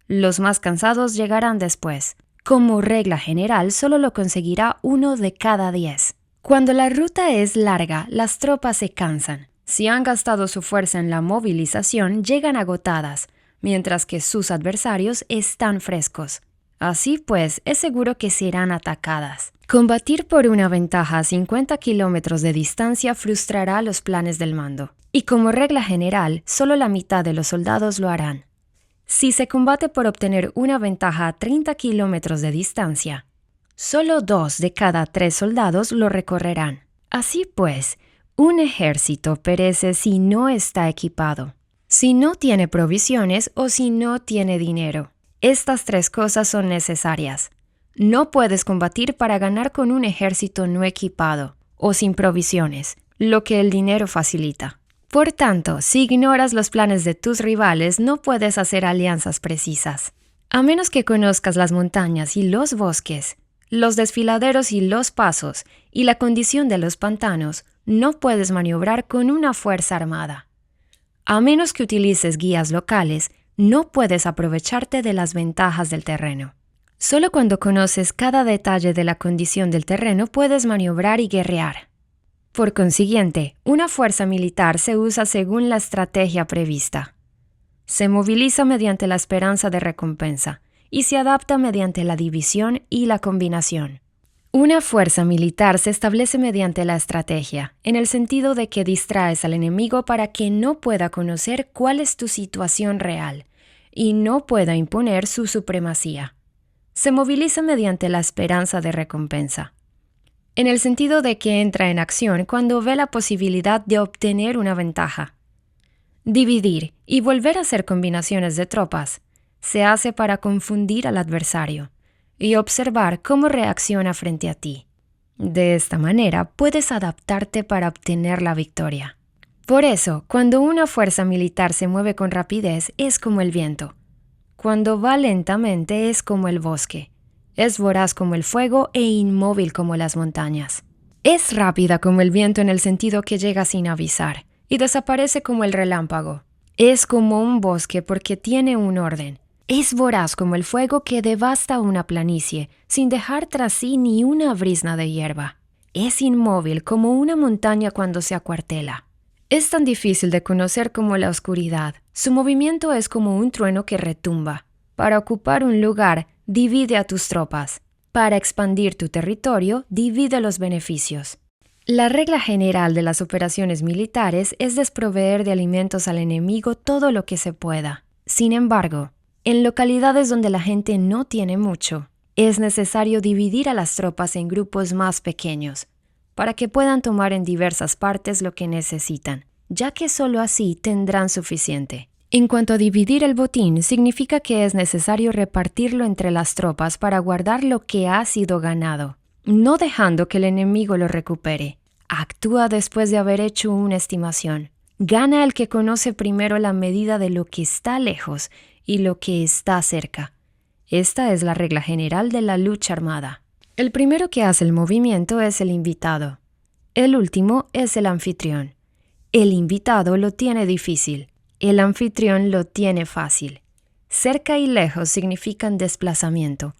A: Los más cansados llegarán después. Como regla general, solo lo conseguirá 1 de cada 10. Cuando la ruta es larga, las tropas se cansan. Si han gastado su fuerza en la movilización, llegan agotadas, mientras que sus adversarios están frescos. Así pues, es seguro que serán atacadas. Combatir por una ventaja a 50 kilómetros de distancia frustrará los planes del mando. Y como regla general, solo la mitad de los soldados lo harán. Si se combate por obtener una ventaja a 30 kilómetros de distancia, solo 2 de cada 3 soldados lo recorrerán. Así pues, un ejército perece si no está equipado, si no tiene provisiones o si no tiene dinero. Estas 3 cosas son necesarias. No puedes combatir para ganar con un ejército no equipado o sin provisiones, lo que el dinero facilita. Por tanto, si ignoras los planes de tus rivales, no puedes hacer alianzas precisas. A menos que conozcas las montañas y los bosques, los desfiladeros y los pasos, y la condición de los pantanos, no puedes maniobrar con una fuerza armada. A menos que utilices guías locales, no puedes aprovecharte de las ventajas del terreno. Solo cuando conoces cada detalle de la condición del terreno puedes maniobrar y guerrear. Por consiguiente, una fuerza militar se usa según la estrategia prevista. Se moviliza mediante la esperanza de recompensa y se adapta mediante la división y la combinación. Una fuerza militar se establece mediante la estrategia, en el sentido de que distraes al enemigo para que no pueda conocer cuál es tu situación real y no pueda imponer su supremacía. Se moviliza mediante la esperanza de recompensa, en el sentido de que entra en acción cuando ve la posibilidad de obtener una ventaja. Dividir y volver a hacer combinaciones de tropas se hace para confundir al adversario y observar cómo reacciona frente a ti. De esta manera puedes adaptarte para obtener la victoria. Por eso, cuando una fuerza militar se mueve con rapidez, es como el viento. Cuando va lentamente, es como el bosque. Es voraz como el fuego e inmóvil como las montañas. Es rápida como el viento en el sentido que llega sin avisar y desaparece como el relámpago. Es como un bosque porque tiene un orden. Es voraz como el fuego que devasta una planicie, sin dejar tras sí ni una brizna de hierba. Es inmóvil como una montaña cuando se acuartela. Es tan difícil de conocer como la oscuridad. Su movimiento es como un trueno que retumba. Para ocupar un lugar, divide a tus tropas. Para expandir tu territorio, divide los beneficios. La regla general de las operaciones militares es desproveer de alimentos al enemigo todo lo que se pueda. Sin embargo, en localidades donde la gente no tiene mucho, es necesario dividir a las tropas en grupos más pequeños, para que puedan tomar en diversas partes lo que necesitan, ya que solo así tendrán suficiente. En cuanto a dividir el botín, significa que es necesario repartirlo entre las tropas para guardar lo que ha sido ganado, no dejando que el enemigo lo recupere. Actúa después de haber hecho una estimación. Gana el que conoce primero la medida de lo que está lejos y lo que está cerca. Esta es la regla general de la lucha armada. El primero que hace el movimiento es el invitado. El último es el anfitrión. El invitado lo tiene difícil. El anfitrión lo tiene fácil. Cerca y lejos significan desplazamiento.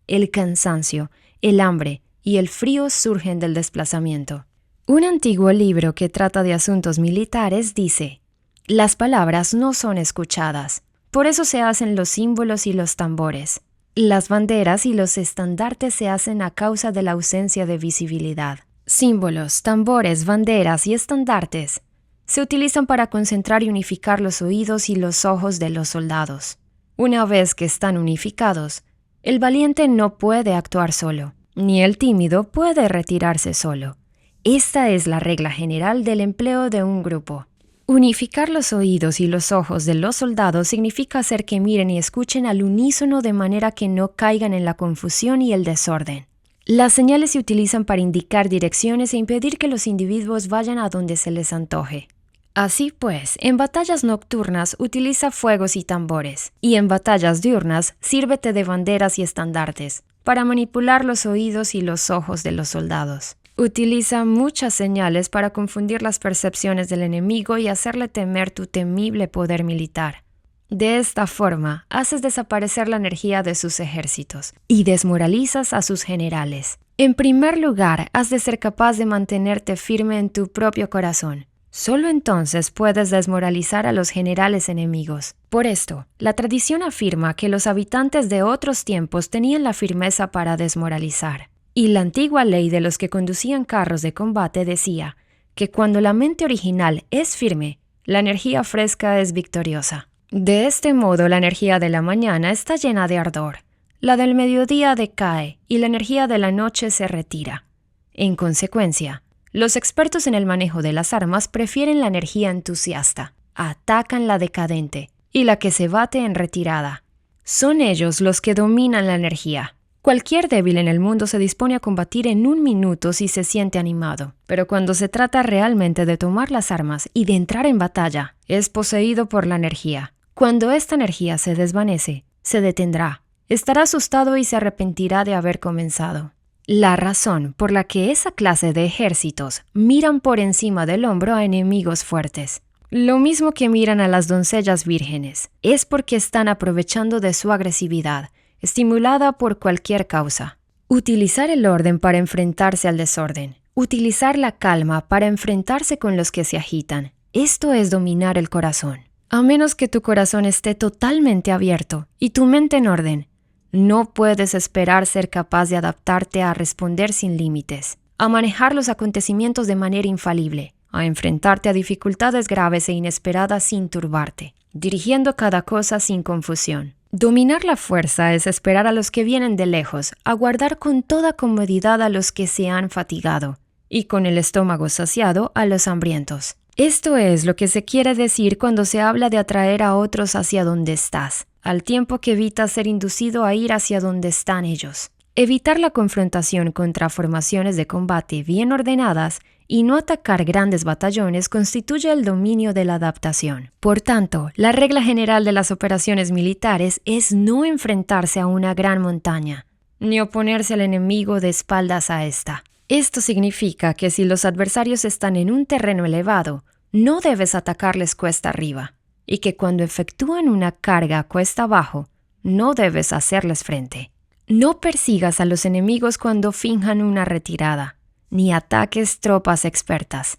A: El cansancio, el hambre y el frío surgen del desplazamiento. Un antiguo libro que trata de asuntos militares dice: las palabras no son escuchadas, por eso se hacen los símbolos y los tambores. Las banderas y los estandartes se hacen a causa de la ausencia de visibilidad. Símbolos, tambores, banderas y estandartes se utilizan para concentrar y unificar los oídos y los ojos de los soldados. Una vez que están unificados, el valiente no puede actuar solo, ni el tímido puede retirarse solo. Esta es la regla general del empleo de un grupo. Unificar los oídos y los ojos de los soldados significa hacer que miren y escuchen al unísono de manera que no caigan en la confusión y el desorden. Las señales se utilizan para indicar direcciones e impedir que los individuos vayan a donde se les antoje. Así pues, en batallas nocturnas utiliza fuegos y tambores, y en batallas diurnas sírvete de banderas y estandartes, para manipular los oídos y los ojos de los soldados. Utiliza muchas señales para confundir las percepciones del enemigo y hacerle temer tu temible poder militar. De esta forma, haces desaparecer la energía de sus ejércitos y desmoralizas a sus generales. En primer lugar, has de ser capaz de mantenerte firme en tu propio corazón. Solo entonces puedes desmoralizar a los generales enemigos. Por esto, la tradición afirma que los habitantes de otros tiempos tenían la firmeza para desmoralizar. Y la antigua ley de los que conducían carros de combate decía que cuando la mente original es firme, la energía fresca es victoriosa. De este modo, la energía de la mañana está llena de ardor, la del mediodía decae y la energía de la noche se retira. En consecuencia, los expertos en el manejo de las armas prefieren la energía entusiasta, atacan la decadente y la que se bate en retirada. Son ellos los que dominan la energía. Cualquier débil en el mundo se dispone a combatir en un minuto si se siente animado, pero cuando se trata realmente de tomar las armas y de entrar en batalla, es poseído por la energía. Cuando esta energía se desvanece, se detendrá, estará asustado y se arrepentirá de haber comenzado. La razón por la que esa clase de ejércitos miran por encima del hombro a enemigos fuertes, lo mismo que miran a las doncellas vírgenes, es porque están aprovechando de su agresividad, estimulada por cualquier causa. Utilizar el orden para enfrentarse al desorden. Utilizar la calma para enfrentarse con los que se agitan. Esto es dominar el corazón. A menos que tu corazón esté totalmente abierto y tu mente en orden, no puedes esperar ser capaz de adaptarte a responder sin límites, a manejar los acontecimientos de manera infalible, a enfrentarte a dificultades graves e inesperadas sin turbarte, dirigiendo cada cosa sin confusión. Dominar la fuerza es esperar a los que vienen de lejos, aguardar con toda comodidad a los que se han fatigado, y con el estómago saciado a los hambrientos. Esto es lo que se quiere decir cuando se habla de atraer a otros hacia donde estás, al tiempo que evitas ser inducido a ir hacia donde están ellos. Evitar la confrontación contra formaciones de combate bien ordenadas y no atacar grandes batallones constituye el dominio de la adaptación. Por tanto, la regla general de las operaciones militares es no enfrentarse a una gran montaña, ni oponerse al enemigo de espaldas a esta. Esto significa que si los adversarios están en un terreno elevado, no debes atacarles cuesta arriba, y que cuando efectúan una carga cuesta abajo, no debes hacerles frente. No persigas a los enemigos cuando finjan una retirada, ni ataques tropas expertas.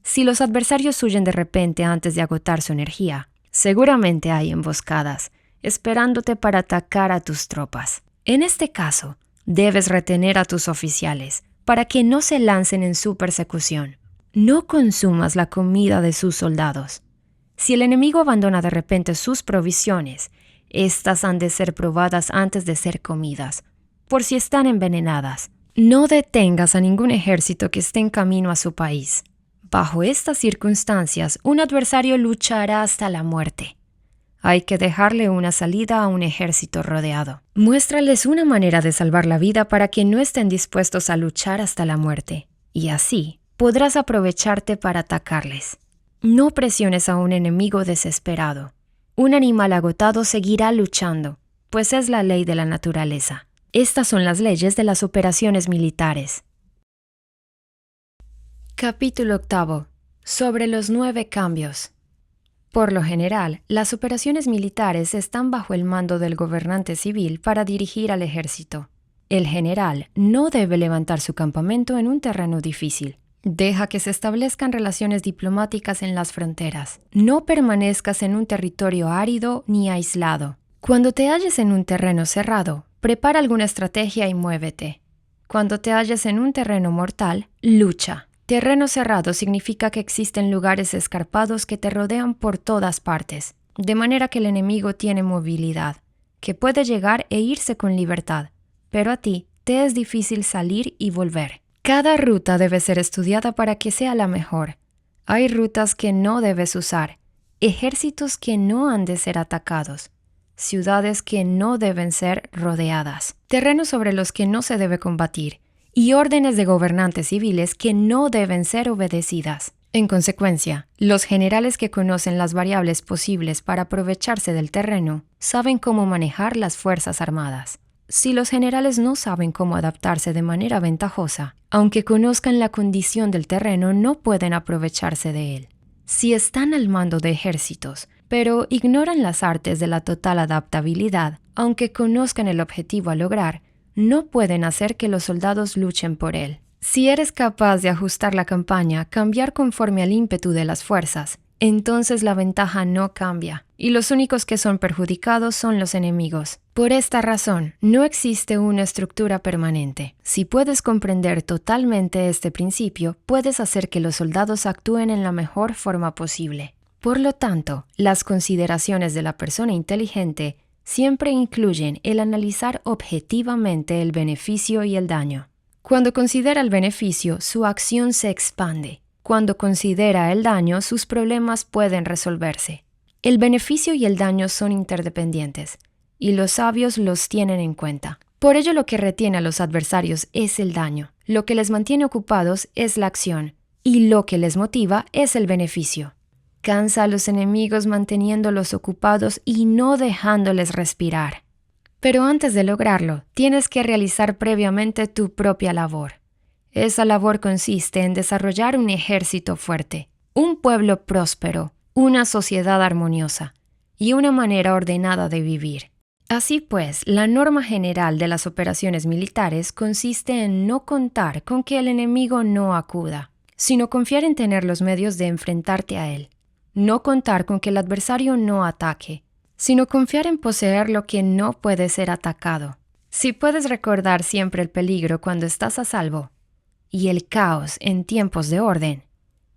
A: Si los adversarios huyen de repente antes de agotar su energía, seguramente hay emboscadas, esperándote para atacar a tus tropas. En este caso, Debes retener a tus oficiales para que no se lancen en su persecución. No consumas la comida de sus soldados. Si el enemigo abandona de repente sus provisiones, estas han de ser probadas antes de ser comidas, por si están envenenadas. No detengas a ningún ejército que esté en camino a su país. Bajo estas circunstancias, un adversario luchará hasta la muerte. Hay que dejarle una salida a un ejército rodeado. Muéstrales una manera de salvar la vida para que no estén dispuestos a luchar hasta la muerte, y así podrás aprovecharte para atacarles. No presiones a un enemigo desesperado. Un animal agotado seguirá luchando, pues es la ley de la naturaleza. Estas son las leyes de las operaciones militares. Capítulo 8. Sobre los 9 cambios. Por lo general, las operaciones militares están bajo el mando del gobernante civil para dirigir al ejército. El general no debe levantar su campamento en un terreno difícil. Deja que se establezcan relaciones diplomáticas en las fronteras. No permanezcas en un territorio árido ni aislado. Cuando te halles en un terreno cerrado, prepara alguna estrategia y muévete. Cuando te halles en un terreno mortal, lucha. Terreno cerrado significa que existen lugares escarpados que te rodean por todas partes, de manera que el enemigo tiene movilidad, que puede llegar e irse con libertad, pero a ti te es difícil salir y volver. Cada ruta debe ser estudiada para que sea la mejor. Hay rutas que no debes usar, ejércitos que no han de ser atacados, ciudades que no deben ser rodeadas, terrenos sobre los que no se debe combatir, y órdenes de gobernantes civiles que no deben ser obedecidas. En consecuencia, los generales que conocen las variables posibles para aprovecharse del terreno saben cómo manejar las fuerzas armadas. Si los generales no saben cómo adaptarse de manera ventajosa, aunque conozcan la condición del terreno, no pueden aprovecharse de él. Si están al mando de ejércitos, pero ignoran las artes de la total adaptabilidad, aunque conozcan el objetivo a lograr, no pueden hacer que los soldados luchen por él. Si eres capaz de ajustar la campaña, cambiar conforme al ímpetu de las fuerzas, entonces la ventaja no cambia, y los únicos que son perjudicados son los enemigos. Por esta razón, no existe una estructura permanente. Si puedes comprender totalmente este principio, puedes hacer que los soldados actúen en la mejor forma posible. Por lo tanto, las consideraciones de la persona inteligente siempre incluyen el analizar objetivamente el beneficio y el daño. Cuando considera el beneficio, su acción se expande. Cuando considera el daño, sus problemas pueden resolverse. El beneficio y el daño son interdependientes, y los sabios los tienen en cuenta. Por ello, lo que retiene a los adversarios es el daño, lo que les mantiene ocupados es la acción, y lo que les motiva es el beneficio. Cansa a los enemigos manteniéndolos ocupados y no dejándoles respirar. Pero antes de lograrlo, tienes que realizar previamente tu propia labor. Esa labor consiste en desarrollar un ejército fuerte, un pueblo próspero, una sociedad armoniosa y una manera ordenada de vivir. Así pues, la norma general de las operaciones militares consiste en no contar con que el enemigo no acuda, sino confiar en tener los medios de enfrentarte a él. No contar con que el adversario no ataque, sino confiar en poseer lo que no puede ser atacado. Si puedes recordar siempre el peligro cuando estás a salvo y el caos en tiempos de orden,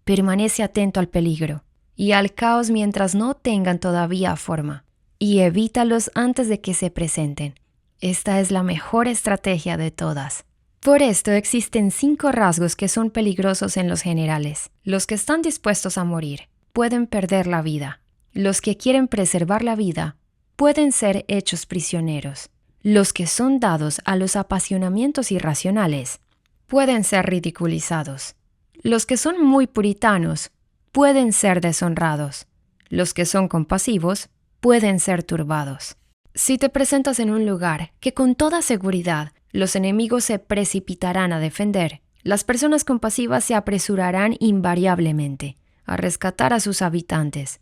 A: permanece atento al peligro y al caos mientras no tengan todavía forma, y evítalos antes de que se presenten. Esta es la mejor estrategia de todas. Por esto existen 5 rasgos que son peligrosos en los generales. Los que están dispuestos a morir pueden perder la vida. Los que quieren preservar la vida pueden ser hechos prisioneros. Los que son dados a los apasionamientos irracionales pueden ser ridiculizados. Los que son muy puritanos pueden ser deshonrados. Los que son compasivos pueden ser turbados. Si te presentas en un lugar que con toda seguridad los enemigos se precipitarán a defender, las personas compasivas se apresurarán invariablemente a rescatar a sus habitantes,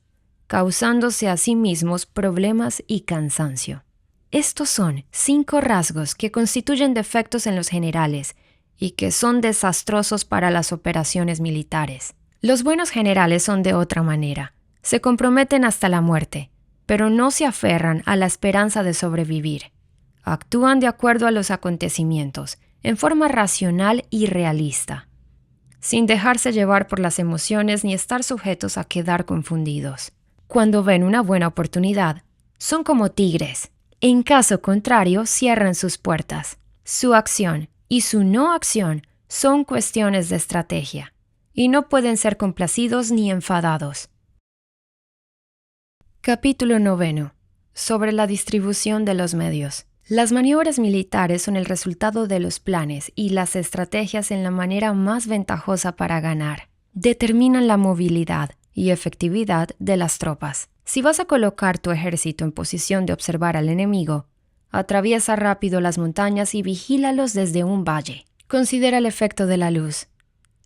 A: causándose a sí mismos problemas y cansancio. Estos son 5 rasgos que constituyen defectos en los generales y que son desastrosos para las operaciones militares. Los buenos generales son de otra manera. Se comprometen hasta la muerte, pero no se aferran a la esperanza de sobrevivir. Actúan de acuerdo a los acontecimientos, en forma racional y realista, sin dejarse llevar por las emociones ni estar sujetos a quedar confundidos. Cuando ven una buena oportunidad, son como tigres. En caso contrario, cierran sus puertas. Su acción y su no acción son cuestiones de estrategia, y no pueden ser complacidos ni enfadados. Capítulo 9. Sobre la distribución de los medios. Las maniobras militares son el resultado de los planes y las estrategias en la manera más ventajosa para ganar. Determinan la movilidad y efectividad de las tropas. Si vas a colocar tu ejército en posición de observar al enemigo, atraviesa rápido las montañas y vigílalos desde un valle. Considera el efecto de la luz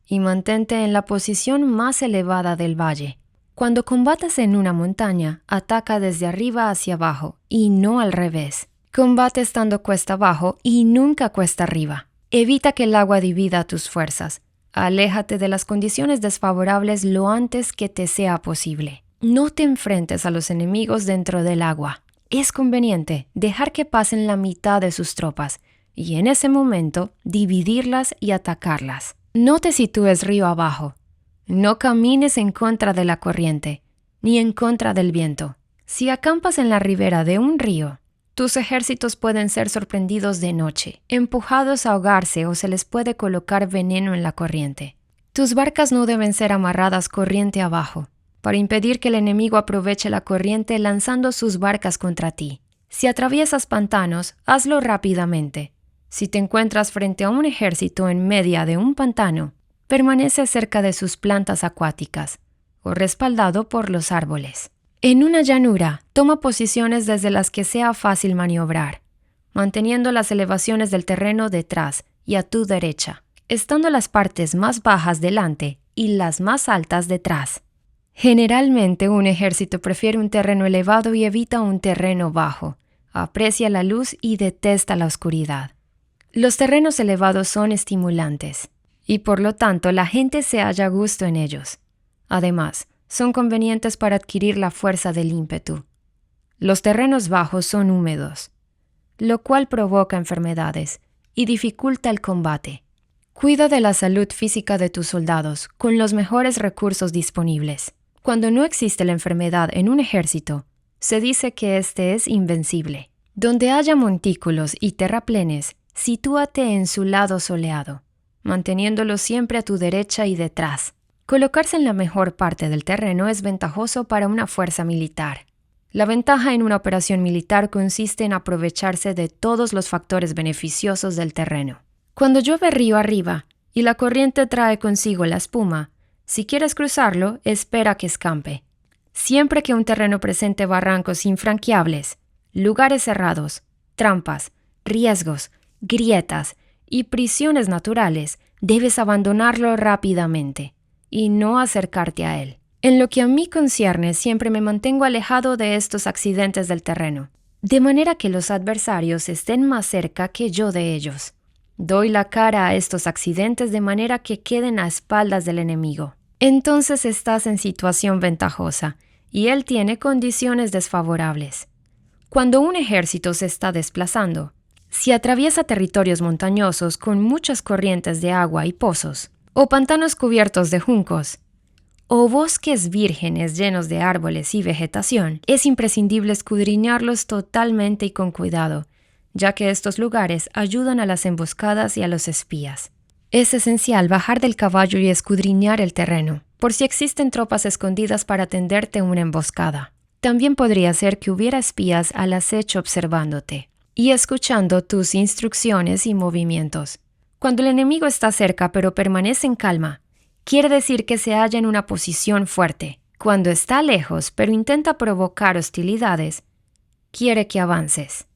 A: y mantente en la posición más elevada del valle. Cuando combatas en una montaña, ataca desde arriba hacia abajo y no al revés. Combate estando cuesta abajo y nunca cuesta arriba. Evita que el agua divida tus fuerzas. Aléjate de las condiciones desfavorables lo antes que te sea posible. No te enfrentes a los enemigos dentro del agua. Es conveniente dejar que pasen la mitad de sus tropas y en ese momento dividirlas y atacarlas. No te sitúes río abajo. No camines en contra de la corriente, ni en contra del viento. Si acampas en la ribera de un río, tus ejércitos pueden ser sorprendidos de noche, empujados a ahogarse o se les puede colocar veneno en la corriente. Tus barcas no deben ser amarradas corriente abajo, para impedir que el enemigo aproveche la corriente lanzando sus barcas contra ti. Si atraviesas pantanos, hazlo rápidamente. Si te encuentras frente a un ejército en medio de un pantano, permanece cerca de sus plantas acuáticas o respaldado por los árboles. En una llanura, toma posiciones desde las que sea fácil maniobrar, manteniendo las elevaciones del terreno detrás y a tu derecha, estando las partes más bajas delante y las más altas detrás. Generalmente un ejército prefiere un terreno elevado y evita un terreno bajo, aprecia la luz y detesta la oscuridad. Los terrenos elevados son estimulantes, y por lo tanto la gente se halla a gusto en ellos. Además, son convenientes para adquirir la fuerza del ímpetu. Los terrenos bajos son húmedos, lo cual provoca enfermedades y dificulta el combate. Cuida de la salud física de tus soldados con los mejores recursos disponibles. Cuando no existe la enfermedad en un ejército, se dice que éste es invencible. Donde haya montículos y terraplenes, sitúate en su lado soleado, manteniéndolo siempre a tu derecha y detrás. Colocarse en la mejor parte del terreno es ventajoso para una fuerza militar. La ventaja en una operación militar consiste en aprovecharse de todos los factores beneficiosos del terreno. Cuando llueve río arriba y la corriente trae consigo la espuma, si quieres cruzarlo, espera que escampe. Siempre que un terreno presente barrancos infranqueables, lugares cerrados, trampas, riesgos, grietas y prisiones naturales, debes abandonarlo rápidamente y no acercarte a él. En lo que a mí concierne, siempre me mantengo alejado de estos accidentes del terreno, de manera que los adversarios estén más cerca que yo de ellos. Doy la cara a estos accidentes de manera que queden a espaldas del enemigo. Entonces estás en situación ventajosa, y él tiene condiciones desfavorables. Cuando un ejército se está desplazando, si atraviesa territorios montañosos con muchas corrientes de agua y pozos, o pantanos cubiertos de juncos, o bosques vírgenes llenos de árboles y vegetación, es imprescindible escudriñarlos totalmente y con cuidado, ya que estos lugares ayudan a las emboscadas y a los espías. Es esencial bajar del caballo y escudriñar el terreno, por si existen tropas escondidas para tenderte una emboscada. También podría ser que hubiera espías al acecho observándote y escuchando tus instrucciones y movimientos. Cuando el enemigo está cerca pero permanece en calma, quiere decir que se halla en una posición fuerte. Cuando está lejos pero intenta provocar hostilidades, quiere que avances.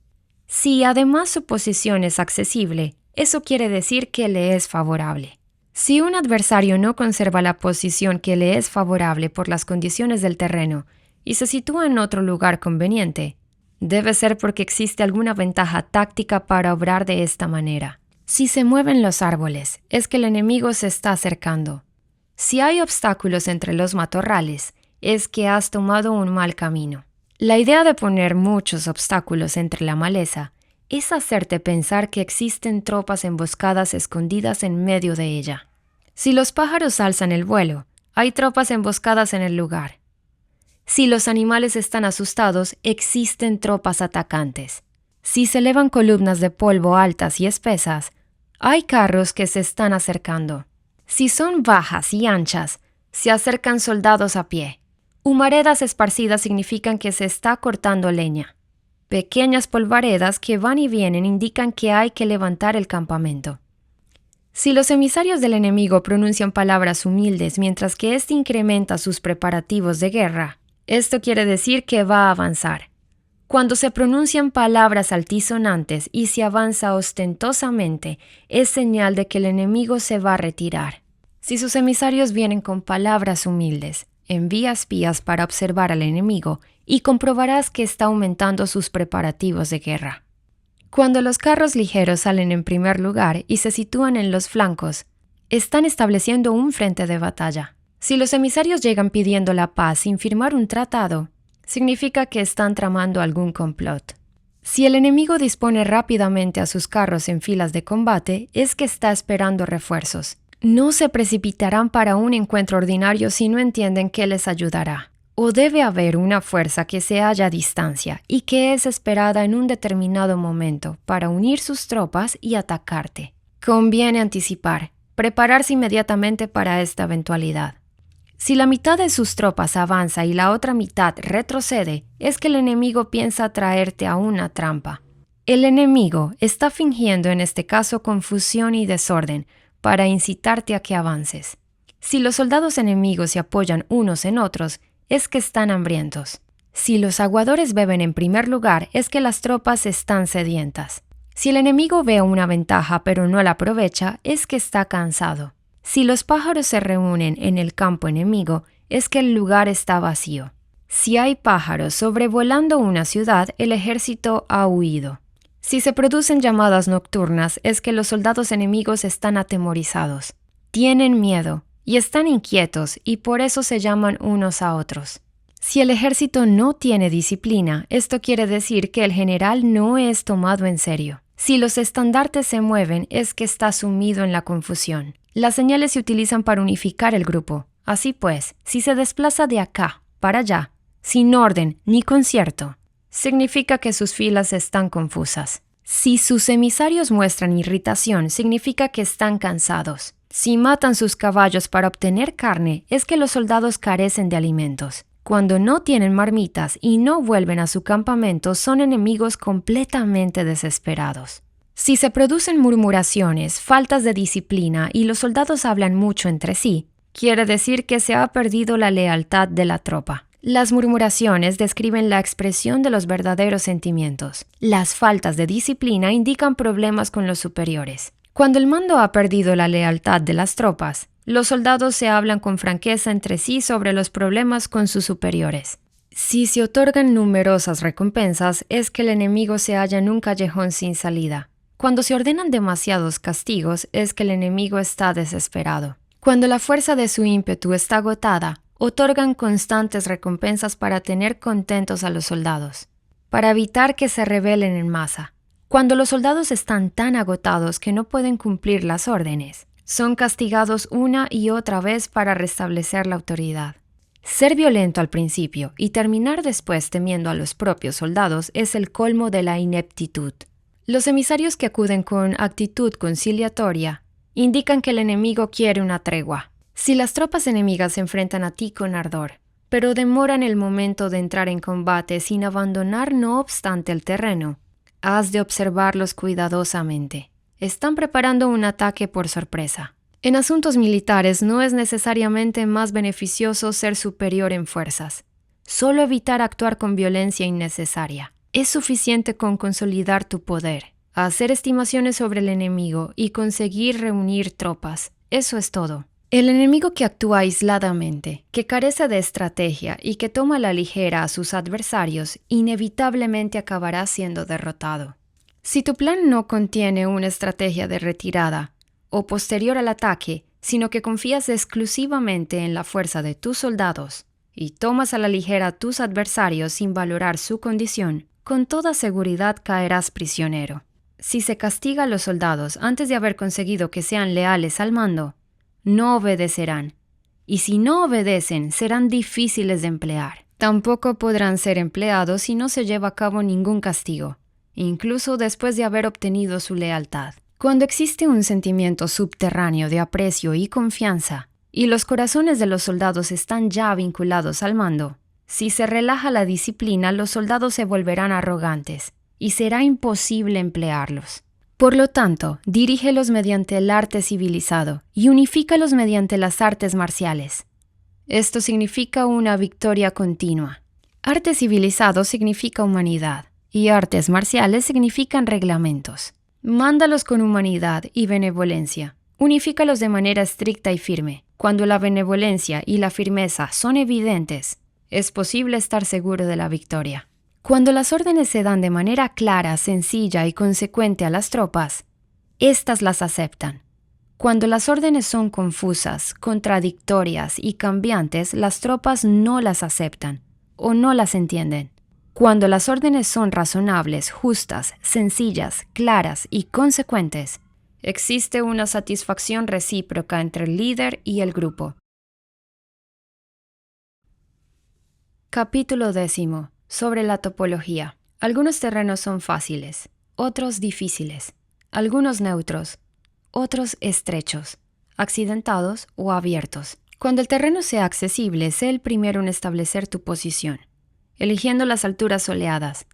A: Si además su posición es accesible, eso quiere decir que le es favorable. Si un adversario no conserva la posición que le es favorable por las condiciones del terreno y se sitúa en otro lugar conveniente, debe ser porque existe alguna ventaja táctica para obrar de esta manera. Si se mueven los árboles, es que el enemigo se está acercando. Si hay obstáculos entre los matorrales, es que has tomado un mal camino. La idea de poner muchos obstáculos entre la maleza es hacerte pensar que existen tropas emboscadas escondidas en medio de ella. Si los pájaros alzan el vuelo, hay tropas emboscadas en el lugar. Si los animales están asustados, existen tropas atacantes. Si se elevan columnas de polvo altas y espesas, hay carros que se están acercando. Si son bajas y anchas, se acercan soldados a pie. Humaredas esparcidas significan que se está cortando leña. Pequeñas polvaredas que van y vienen indican que hay que levantar el campamento. Si los emisarios del enemigo pronuncian palabras humildes mientras que éste incrementa sus preparativos de guerra, esto quiere decir que va a avanzar. Cuando se pronuncian palabras altisonantes y se avanza ostentosamente, es señal de que el enemigo se va a retirar. Si sus emisarios vienen con palabras humildes, envía espías para observar al enemigo y comprobarás que está aumentando sus preparativos de guerra. Cuando los carros ligeros salen en primer lugar y se sitúan en los flancos, están estableciendo un frente de batalla. Si los emisarios llegan pidiendo la paz sin firmar un tratado, significa que están tramando algún complot. Si el enemigo dispone rápidamente a sus carros en filas de combate, es que está esperando refuerzos. No se precipitarán para un encuentro ordinario si no entienden que les ayudará. O debe haber una fuerza que se halla a distancia y que es esperada en un determinado momento para unir sus tropas y atacarte. Conviene anticipar, prepararse inmediatamente para esta eventualidad. Si la mitad de sus tropas avanza y la otra mitad retrocede, es que el enemigo piensa traerte a una trampa. El enemigo está fingiendo en este caso confusión y desorden para incitarte a que avances. Si los soldados enemigos se apoyan unos en otros, es que están hambrientos. Si los aguadores beben en primer lugar, es que las tropas están sedientas. Si el enemigo ve una ventaja pero no la aprovecha, es que está cansado. Si los pájaros se reúnen en el campo enemigo, es que el lugar está vacío. Si hay pájaros sobrevolando una ciudad, el ejército ha huido. Si se producen llamadas nocturnas, es que los soldados enemigos están atemorizados. Tienen miedo y están inquietos y por eso se llaman unos a otros. Si el ejército no tiene disciplina, esto quiere decir que el general no es tomado en serio. Si los estandartes se mueven, es que está sumido en la confusión. Las señales se utilizan para unificar el grupo. Así pues, si se desplaza de acá para allá, sin orden ni concierto, significa que sus filas están confusas. Si sus emisarios muestran irritación, significa que están cansados. Si matan sus caballos para obtener carne, es que los soldados carecen de alimentos. Cuando no tienen marmitas y no vuelven a su campamento, son enemigos completamente desesperados. Si se producen murmuraciones, faltas de disciplina y los soldados hablan mucho entre sí, quiere decir que se ha perdido la lealtad de la tropa. Las murmuraciones describen la expresión de los verdaderos sentimientos. Las faltas de disciplina indican problemas con los superiores. Cuando el mando ha perdido la lealtad de las tropas, los soldados se hablan con franqueza entre sí sobre los problemas con sus superiores. Si se otorgan numerosas recompensas, es que el enemigo se halla en un callejón sin salida. Cuando se ordenan demasiados castigos, es que el enemigo está desesperado. Cuando la fuerza de su ímpetu está agotada, otorgan constantes recompensas para tener contentos a los soldados, para evitar que se rebelen en masa. Cuando los soldados están tan agotados que no pueden cumplir las órdenes, son castigados una y otra vez para restablecer la autoridad. Ser violento al principio y terminar después temiendo a los propios soldados es el colmo de la ineptitud. Los emisarios que acuden con actitud conciliatoria indican que el enemigo quiere una tregua. Si las tropas enemigas se enfrentan a ti con ardor, pero demoran el momento de entrar en combate sin abandonar no obstante el terreno, has de observarlos cuidadosamente. Están preparando un ataque por sorpresa. En asuntos militares no es necesariamente más beneficioso ser superior en fuerzas. Solo evitar actuar con violencia innecesaria. Es suficiente con consolidar tu poder, hacer estimaciones sobre el enemigo y conseguir reunir tropas. Eso es todo. El enemigo que actúa aisladamente, que carece de estrategia y que toma a la ligera a sus adversarios, inevitablemente acabará siendo derrotado. Si tu plan no contiene una estrategia de retirada o posterior al ataque, sino que confías exclusivamente en la fuerza de tus soldados y tomas a la ligera a tus adversarios sin valorar su condición, con toda seguridad caerás prisionero. Si se castiga a los soldados antes de haber conseguido que sean leales al mando, no obedecerán, y si no obedecen serán difíciles de emplear. Tampoco podrán ser empleados si no se lleva a cabo ningún castigo, incluso después de haber obtenido su lealtad. Cuando existe un sentimiento subterráneo de aprecio y confianza, y los corazones de los soldados están ya vinculados al mando, si se relaja la disciplina, los soldados se volverán arrogantes, y será imposible emplearlos. Por lo tanto, dirígelos mediante el arte civilizado y unifícalos mediante las artes marciales. Esto significa una victoria continua. Arte civilizado significa humanidad, y artes marciales significan reglamentos. Mándalos con humanidad y benevolencia. Unifícalos de manera estricta y firme. Cuando la benevolencia y la firmeza son evidentes, es posible estar seguro de la victoria. Cuando las órdenes se dan de manera clara, sencilla y consecuente a las tropas, éstas las aceptan. Cuando las órdenes son confusas, contradictorias y cambiantes, las tropas no las aceptan o no las entienden. Cuando las órdenes son razonables, justas, sencillas, claras y consecuentes, existe una satisfacción recíproca entre el líder y el grupo. Capítulo 10. Sobre la topología. Algunos terrenos son fáciles, otros difíciles, algunos neutros, otros estrechos, accidentados o abiertos. Cuando el terreno sea accesible, sé el primero en establecer tu posición, eligiendo las alturas soleadas,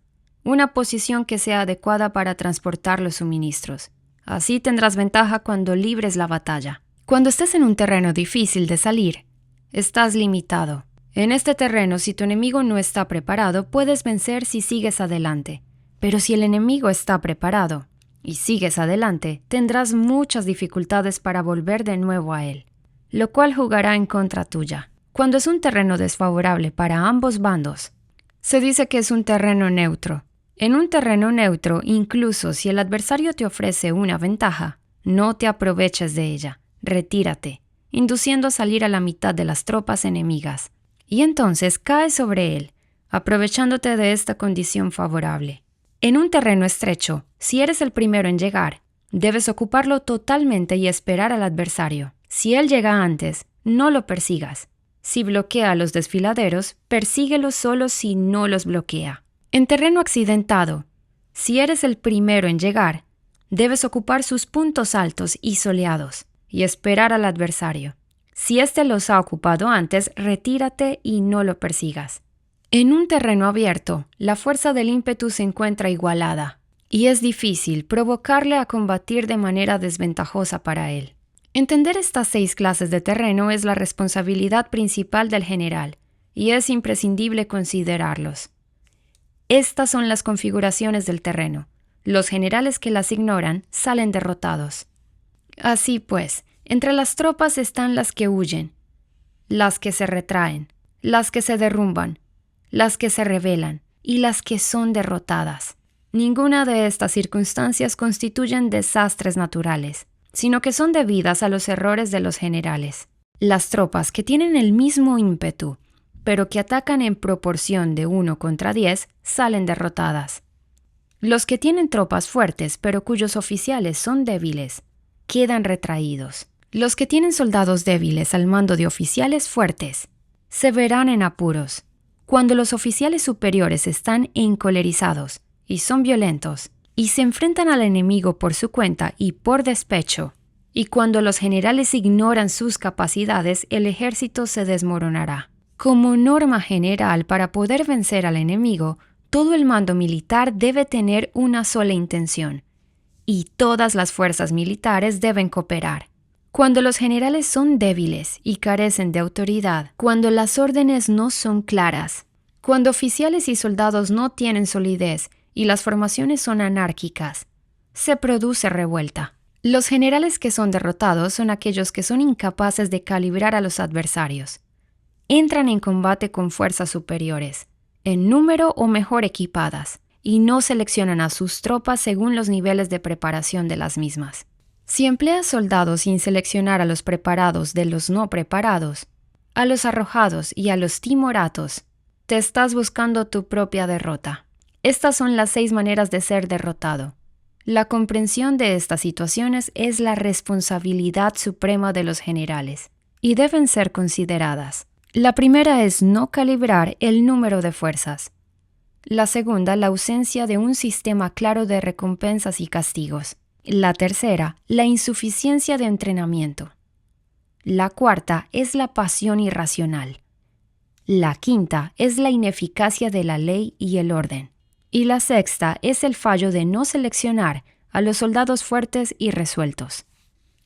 A: una posición que sea adecuada para transportar los suministros. Así tendrás ventaja cuando libres la batalla. Cuando estés en un terreno difícil de salir, estás limitado. En este terreno, si tu enemigo no está preparado, puedes vencer si sigues adelante. Pero si el enemigo está preparado y sigues adelante, tendrás muchas dificultades para volver de nuevo a él, lo cual jugará en contra tuya. Cuando es un terreno desfavorable para ambos bandos, se dice que es un terreno neutro. En un terreno neutro, incluso si el adversario te ofrece una ventaja, no te aproveches de ella. Retírate, induciendo a salir a la mitad de las tropas enemigas. Y entonces cae sobre él, aprovechándote de esta condición favorable. En un terreno estrecho, si eres el primero en llegar, debes ocuparlo totalmente y esperar al adversario. Si él llega antes, no lo persigas. Si bloquea a los desfiladeros, persíguelo solo si no los bloquea. En terreno accidentado, si eres el primero en llegar, debes ocupar sus puntos altos y soleados y esperar al adversario. Si éste los ha ocupado antes, retírate y no lo persigas. En un terreno abierto, la fuerza del ímpetu se encuentra igualada, y es difícil provocarle a combatir de manera desventajosa para él. Entender estas 6 clases de terreno es la responsabilidad principal del general, y es imprescindible considerarlos. Estas son las configuraciones del terreno. Los generales que las ignoran salen derrotados. Así pues, entre las tropas están las que huyen, las que se retraen, las que se derrumban, las que se rebelan y las que son derrotadas. Ninguna de estas circunstancias constituyen desastres naturales, sino que son debidas a los errores de los generales. Las tropas que tienen el mismo ímpetu, pero que atacan en proporción de 1 contra 10, salen derrotadas. Los que tienen tropas fuertes, pero cuyos oficiales son débiles, quedan retraídos. Los que tienen soldados débiles al mando de oficiales fuertes se verán en apuros. Cuando los oficiales superiores están encolerizados y son violentos y se enfrentan al enemigo por su cuenta y por despecho, y cuando los generales ignoran sus capacidades, el ejército se desmoronará. Como norma general, para poder vencer al enemigo, todo el mando militar debe tener una sola intención, y todas las fuerzas militares deben cooperar. Cuando los generales son débiles y carecen de autoridad, cuando las órdenes no son claras, cuando oficiales y soldados no tienen solidez y las formaciones son anárquicas, se produce revuelta. Los generales que son derrotados son aquellos que son incapaces de calibrar a los adversarios. Entran en combate con fuerzas superiores, en número o mejor equipadas, y no seleccionan a sus tropas según los niveles de preparación de las mismas. Si empleas soldados sin seleccionar a los preparados de los no preparados, a los arrojados y a los timoratos, te estás buscando tu propia derrota. Estas son las 6 maneras de ser derrotado. La comprensión de estas situaciones es la responsabilidad suprema de los generales y deben ser consideradas. La primera es no calibrar el número de fuerzas. La segunda, la ausencia de un sistema claro de recompensas y castigos. La tercera, la insuficiencia de entrenamiento. La cuarta es la pasión irracional. La quinta es la ineficacia de la ley y el orden. Y la sexta es el fallo de no seleccionar a los soldados fuertes y resueltos.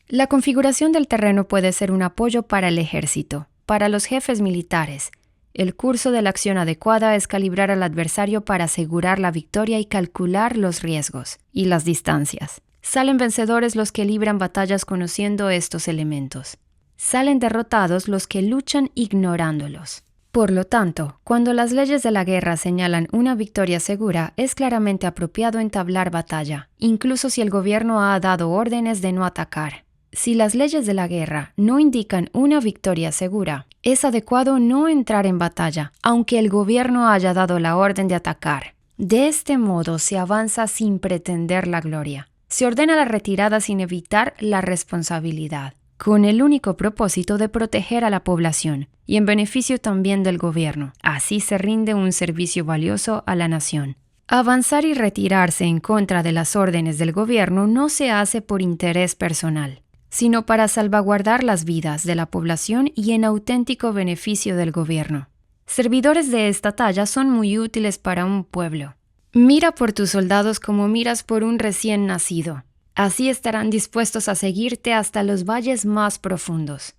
A: La configuración del terreno puede ser un apoyo para el ejército, para los jefes militares. El curso de la acción adecuada es calibrar al adversario para asegurar la victoria y calcular los riesgos y las distancias. Salen vencedores los que libran batallas conociendo estos elementos. Salen derrotados los que luchan ignorándolos. Por lo tanto, cuando las leyes de la guerra señalan una victoria segura, es claramente apropiado entablar batalla, incluso si el gobierno ha dado órdenes de no atacar. Si las leyes de la guerra no indican una victoria segura, es adecuado no entrar en batalla, aunque el gobierno haya dado la orden de atacar. De este modo se avanza sin pretender la gloria. Se ordena la retirada sin evitar la responsabilidad, con el único propósito de proteger a la población y en beneficio también del gobierno. Así se rinde un servicio valioso a la nación. Avanzar y retirarse en contra de las órdenes del gobierno no se hace por interés personal, sino para salvaguardar las vidas de la población y en auténtico beneficio del gobierno. Servidores de esta talla son muy útiles para un pueblo. Mira por tus soldados como miras por un recién nacido. Así estarán dispuestos a seguirte hasta los valles más profundos.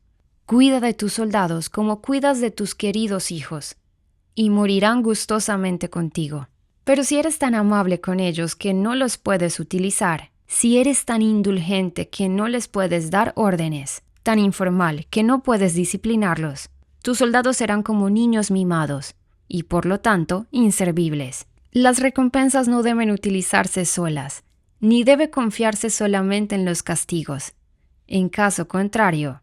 A: Cuida de tus soldados como cuidas de tus queridos hijos, y morirán gustosamente contigo. Pero si eres tan amable con ellos que no los puedes utilizar, si eres tan indulgente que no les puedes dar órdenes, tan informal que no puedes disciplinarlos, tus soldados serán como niños mimados, y por lo tanto inservibles. Las recompensas no deben utilizarse solas, ni debe confiarse solamente en los castigos. En caso contrario,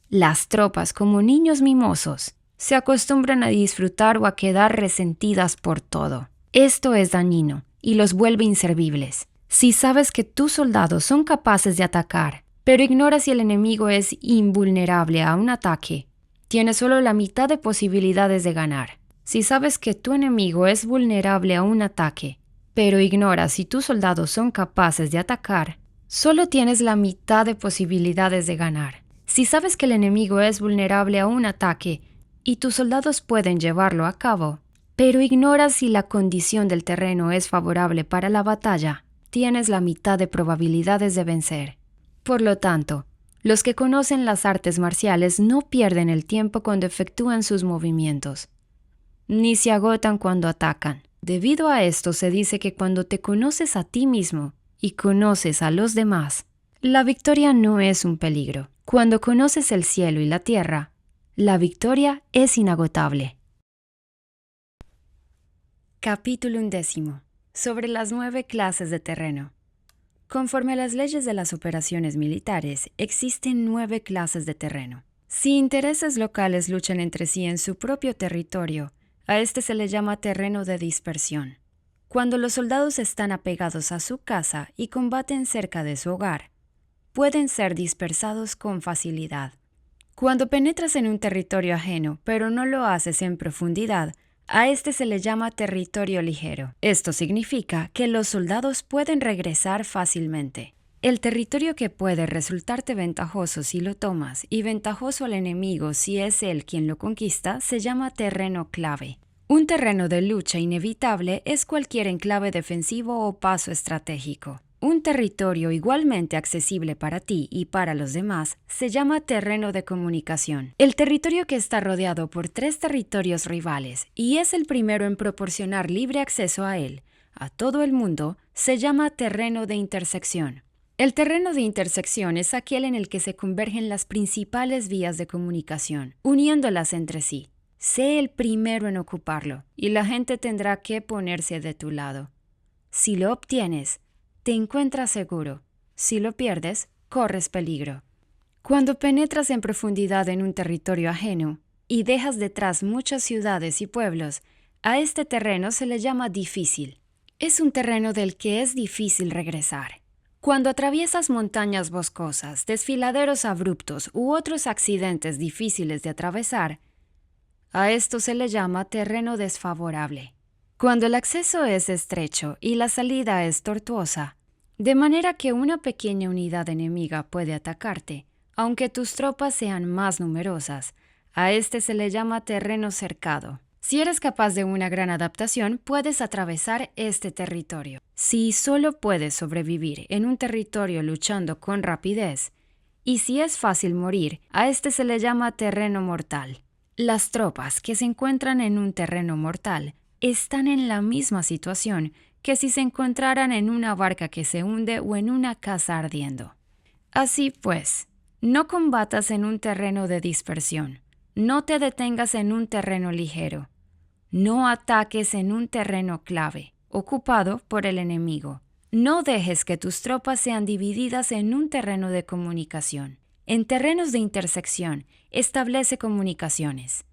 A: las tropas, como niños mimosos, se acostumbran a disfrutar o a quedar resentidas por todo. Esto es dañino y los vuelve inservibles. Si sabes que tus soldados son capaces de atacar, pero ignoras si el enemigo es invulnerable a un ataque, tienes solo la mitad de posibilidades de ganar. Si sabes que tu enemigo es vulnerable a un ataque, pero ignoras si tus soldados son capaces de atacar, solo tienes la mitad de posibilidades de ganar. Si sabes que el enemigo es vulnerable a un ataque y tus soldados pueden llevarlo a cabo, pero ignoras si la condición del terreno es favorable para la batalla, tienes la mitad de probabilidades de vencer. Por lo tanto, los que conocen las artes marciales no pierden el tiempo cuando efectúan sus movimientos, ni se agotan cuando atacan. Debido a esto se dice que cuando te conoces a ti mismo y conoces a los demás, la victoria no es un peligro. Cuando conoces el cielo y la tierra, la victoria es inagotable. Capítulo 11. Sobre las 9 clases de terreno. Conforme a las leyes de las operaciones militares, existen 9 clases de terreno. Si intereses locales luchan entre sí en su propio territorio, a este se le llama terreno de dispersión. Cuando los soldados están apegados a su casa y combaten cerca de su hogar, pueden ser dispersados con facilidad. Cuando penetras en un territorio ajeno, pero no lo haces en profundidad, a este se le llama territorio ligero. Esto significa que los soldados pueden regresar fácilmente. El territorio que puede resultarte ventajoso si lo tomas y ventajoso al enemigo si es él quien lo conquista se llama terreno clave. Un terreno de lucha inevitable es cualquier enclave defensivo o paso estratégico. Un territorio igualmente accesible para ti y para los demás se llama terreno de comunicación. El territorio que está rodeado por 3 territorios rivales y es el primero en proporcionar libre acceso a él, a todo el mundo, se llama terreno de intersección. El terreno de intersección es aquel en el que se convergen las principales vías de comunicación, uniéndolas entre sí. Sé el primero en ocuparlo, y la gente tendrá que ponerse de tu lado. Si lo obtienes, te encuentras seguro. Si lo pierdes, corres peligro. Cuando penetras en profundidad en un territorio ajeno y dejas detrás muchas ciudades y pueblos, a este terreno se le llama difícil. Es un terreno del que es difícil regresar. Cuando atraviesas montañas boscosas, desfiladeros abruptos u otros accidentes difíciles de atravesar, a esto se le llama terreno desfavorable. Cuando el acceso es estrecho y la salida es tortuosa, de manera que una pequeña unidad enemiga puede atacarte, aunque tus tropas sean más numerosas, a este se le llama terreno cercado. Si eres capaz de una gran adaptación, puedes atravesar este territorio. Si solo puedes sobrevivir en un territorio luchando con rapidez, y si es fácil morir, a este se le llama terreno mortal. Las tropas que se encuentran en un terreno mortal están en la misma situación que si se encontraran en una barca que se hunde o en una casa ardiendo. Así pues, no combatas en un terreno de dispersión. No te detengas en un terreno ligero. No ataques en un terreno clave, ocupado por el enemigo. No dejes que tus tropas sean divididas en un terreno de comunicación. En terrenos de intersección, establece comunicaciones.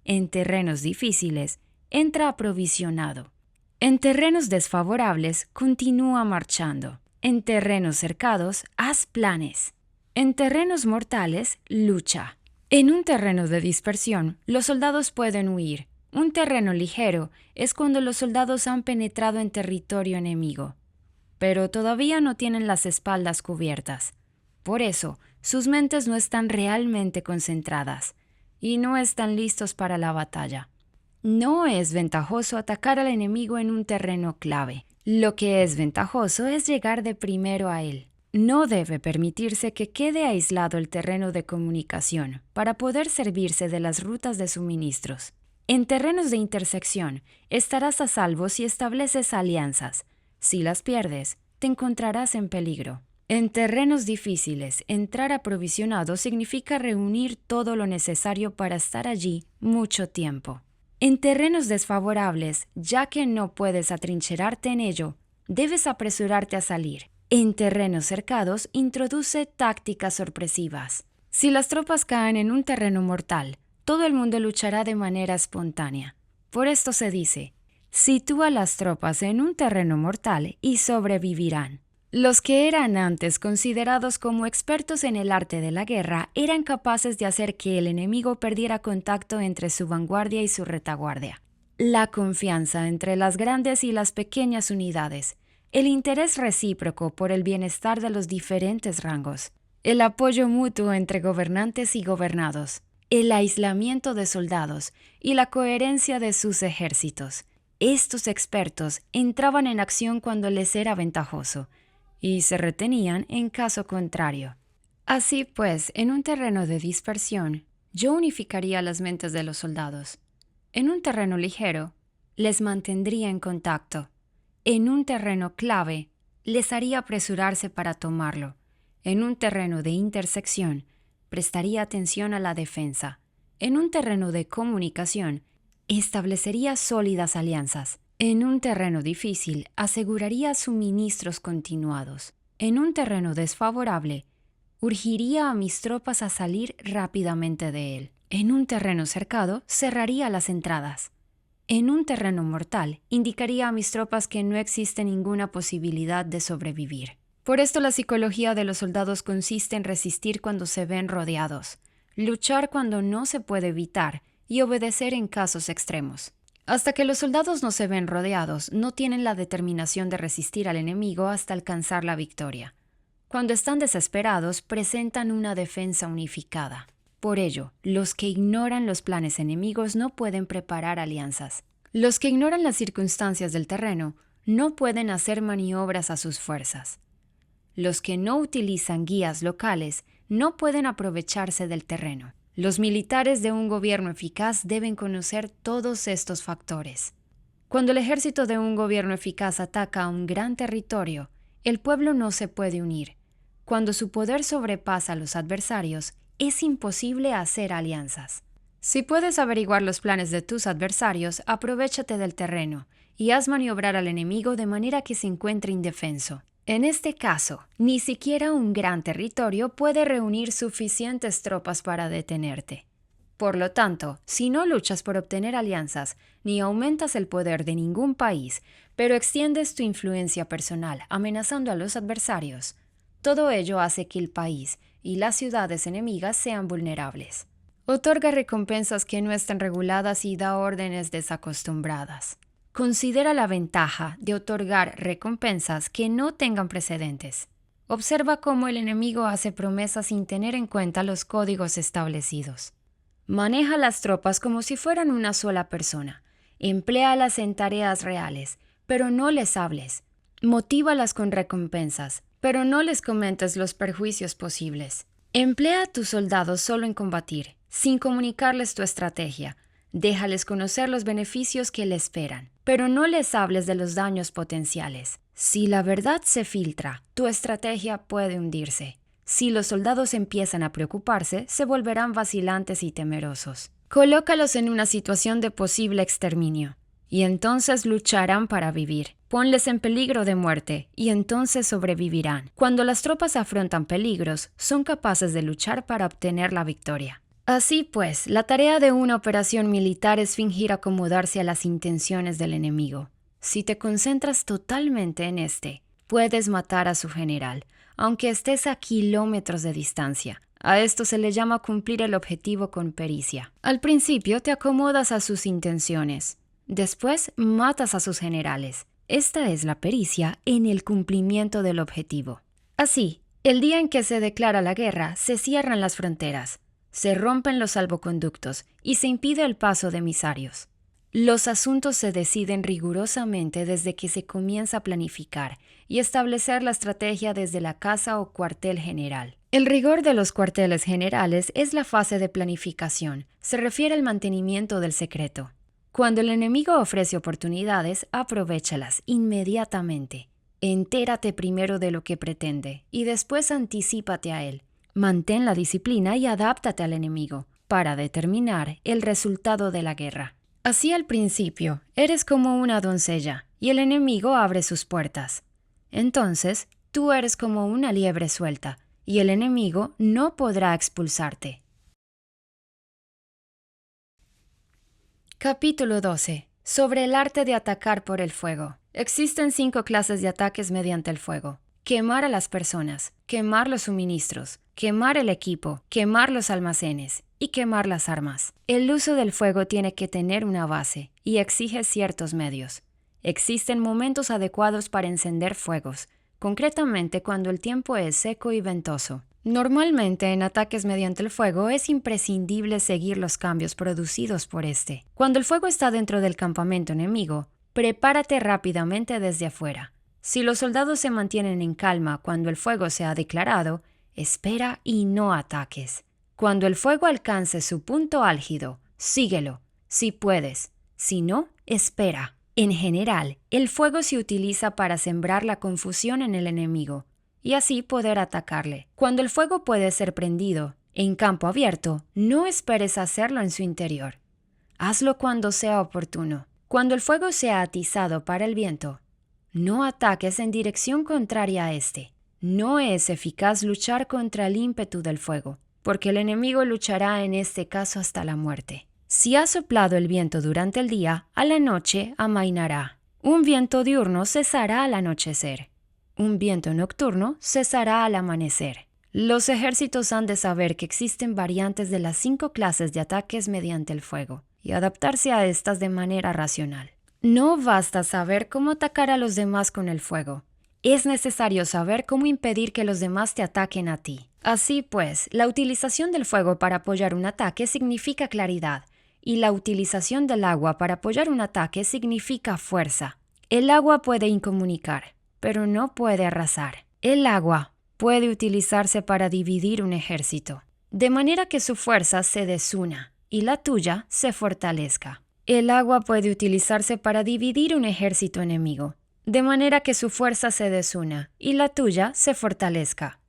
A: En terrenos difíciles, entra aprovisionado. En terrenos desfavorables, continúa marchando. En terrenos cercados, haz planes. En terrenos mortales, lucha. En un terreno de dispersión, los soldados pueden huir. Un terreno ligero es cuando los soldados han penetrado en territorio enemigo, pero todavía no tienen las espaldas cubiertas. Por eso, sus mentes no están realmente concentradas y no están listos para la batalla. No es ventajoso atacar al enemigo en un terreno clave. Lo que es ventajoso es llegar de primero a él. No debe permitirse que quede aislado el terreno de comunicación para poder servirse de las rutas de suministros. En terrenos de intersección, estarás a salvo si estableces alianzas. Si las pierdes, te encontrarás en peligro. En terrenos difíciles, entrar aprovisionado significa reunir todo lo necesario para estar allí mucho tiempo. En terrenos desfavorables, ya que no puedes atrincherarte en ello, debes apresurarte a salir. En terrenos cercados, introduce tácticas sorpresivas. Si las tropas caen en un terreno mortal, todo el mundo luchará de manera espontánea. Por esto se dice, sitúa las tropas en un terreno mortal y sobrevivirán. Los que eran antes considerados como expertos en el arte de la guerra eran capaces de hacer que el enemigo perdiera contacto entre su vanguardia y su retaguardia. La confianza entre las grandes y las pequeñas unidades, el interés recíproco por el bienestar de los diferentes rangos, el apoyo mutuo entre gobernantes y gobernados, el aislamiento de soldados y la coherencia de sus ejércitos. Estos expertos entraban en acción cuando les era ventajoso y se retenían en caso contrario. Así pues, en un terreno de dispersión, yo unificaría las mentes de los soldados. En un terreno ligero, les mantendría en contacto. En un terreno clave, les haría apresurarse para tomarlo. En un terreno de intersección, prestaría atención a la defensa. En un terreno de comunicación, establecería sólidas alianzas. En un terreno difícil, aseguraría suministros continuados. En un terreno desfavorable, urgiría a mis tropas a salir rápidamente de él. En un terreno cercado, cerraría las entradas. En un terreno mortal, indicaría a mis tropas que no existe ninguna posibilidad de sobrevivir. Por esto la psicología de los soldados consiste en resistir cuando se ven rodeados, luchar cuando no se puede evitar y obedecer en casos extremos. Hasta que los soldados no se ven rodeados, no tienen la determinación de resistir al enemigo hasta alcanzar la victoria. Cuando están desesperados, presentan una defensa unificada. Por ello, los que ignoran los planes enemigos no pueden preparar alianzas. Los que ignoran las circunstancias del terreno no pueden hacer maniobras a sus fuerzas. Los que no utilizan guías locales no pueden aprovecharse del terreno. Los militares de un gobierno eficaz deben conocer todos estos factores. Cuando el ejército de un gobierno eficaz ataca a un gran territorio, el pueblo no se puede unir. Cuando su poder sobrepasa a los adversarios, es imposible hacer alianzas. Si puedes averiguar los planes de tus adversarios, aprovéchate del terreno y haz maniobrar al enemigo de manera que se encuentre indefenso. En este caso, ni siquiera un gran territorio puede reunir suficientes tropas para detenerte. Por lo tanto, si no luchas por obtener alianzas, ni aumentas el poder de ningún país, pero extiendes tu influencia personal amenazando a los adversarios, todo ello hace que el país y las ciudades enemigas sean vulnerables. Otorga recompensas que no estén reguladas y da órdenes desacostumbradas. Considera la ventaja de otorgar recompensas que no tengan precedentes. Observa cómo el enemigo hace promesas sin tener en cuenta los códigos establecidos. Maneja las tropas como si fueran una sola persona. Empléalas en tareas reales, pero no les hables. Motívalas con recompensas, pero no les comentes los perjuicios posibles. Emplea a tus soldados solo en combatir, sin comunicarles tu estrategia. Déjales conocer los beneficios que le esperan, pero no les hables de los daños potenciales. Si la verdad se filtra, tu estrategia puede hundirse. Si los soldados empiezan a preocuparse, se volverán vacilantes y temerosos. Colócalos en una situación de posible exterminio, y entonces lucharán para vivir. Ponles en peligro de muerte, y entonces sobrevivirán. Cuando las tropas afrontan peligros, son capaces de luchar para obtener la victoria. Así pues, la tarea de una operación militar es fingir acomodarse a las intenciones del enemigo. Si te concentras totalmente en puedes matar a su general, aunque estés a kilómetros de distancia. A esto se le llama cumplir el objetivo con pericia. Al principio te acomodas a sus intenciones. Después matas a sus generales. Esta es la pericia en el cumplimiento del objetivo. Así, el día en que se declara la guerra, se cierran las fronteras, se rompen los salvoconductos y se impide el paso de emisarios. Los asuntos se deciden rigurosamente desde que se comienza a planificar y establecer la estrategia desde la casa o cuartel general. El rigor de los cuarteles generales es la fase de planificación, se refiere al mantenimiento del secreto. Cuando el enemigo ofrece oportunidades, aprovéchalas inmediatamente. Entérate primero de lo que pretende y después anticípate a él. Mantén la disciplina y adáptate al enemigo para determinar el resultado de la guerra. Así al principio, eres como una doncella y el enemigo abre sus puertas. Entonces, tú eres como una liebre suelta y el enemigo no podrá expulsarte. Capítulo 12. Sobre el arte de atacar por el fuego. Existen 5 clases de ataques mediante el fuego. Quemar a las personas, quemar los suministros, quemar el equipo, quemar los almacenes y quemar las armas. El uso del fuego tiene que tener una base y exige ciertos medios. Existen momentos adecuados para encender fuegos, concretamente cuando el tiempo es seco y ventoso. Normalmente en ataques mediante el fuego es imprescindible seguir los cambios producidos por este. Cuando el fuego está dentro del campamento enemigo, prepárate rápidamente desde afuera. Si los soldados se mantienen en calma cuando el fuego se ha declarado, espera y no ataques. Cuando el fuego alcance su punto álgido, síguelo, si puedes. Si no, espera. En general, el fuego se utiliza para sembrar la confusión en el enemigo y así poder atacarle. Cuando el fuego puede ser prendido en campo abierto, no esperes hacerlo en su interior. Hazlo cuando sea oportuno. Cuando el fuego sea atizado para el viento, no ataques en dirección contraria a este. No es eficaz luchar contra el ímpetu del fuego, porque el enemigo luchará en este caso hasta la muerte. Si ha soplado el viento durante el día, a la noche amainará. Un viento diurno cesará al anochecer. Un viento nocturno cesará al amanecer. Los ejércitos han de saber que existen variantes de las 5 clases de ataques mediante el fuego y adaptarse a estas de manera racional. No basta saber cómo atacar a los demás con el fuego. Es necesario saber cómo impedir que los demás te ataquen a ti. Así pues, la utilización del fuego para apoyar un ataque significa claridad, y la utilización del agua para apoyar un ataque significa fuerza. El agua puede incomunicar, pero no puede arrasar. El agua puede utilizarse para dividir un ejército, de manera que su fuerza se desuna y la tuya se fortalezca. El agua puede utilizarse para dividir un ejército enemigo, de manera que su fuerza se desuna y la tuya se fortalezca.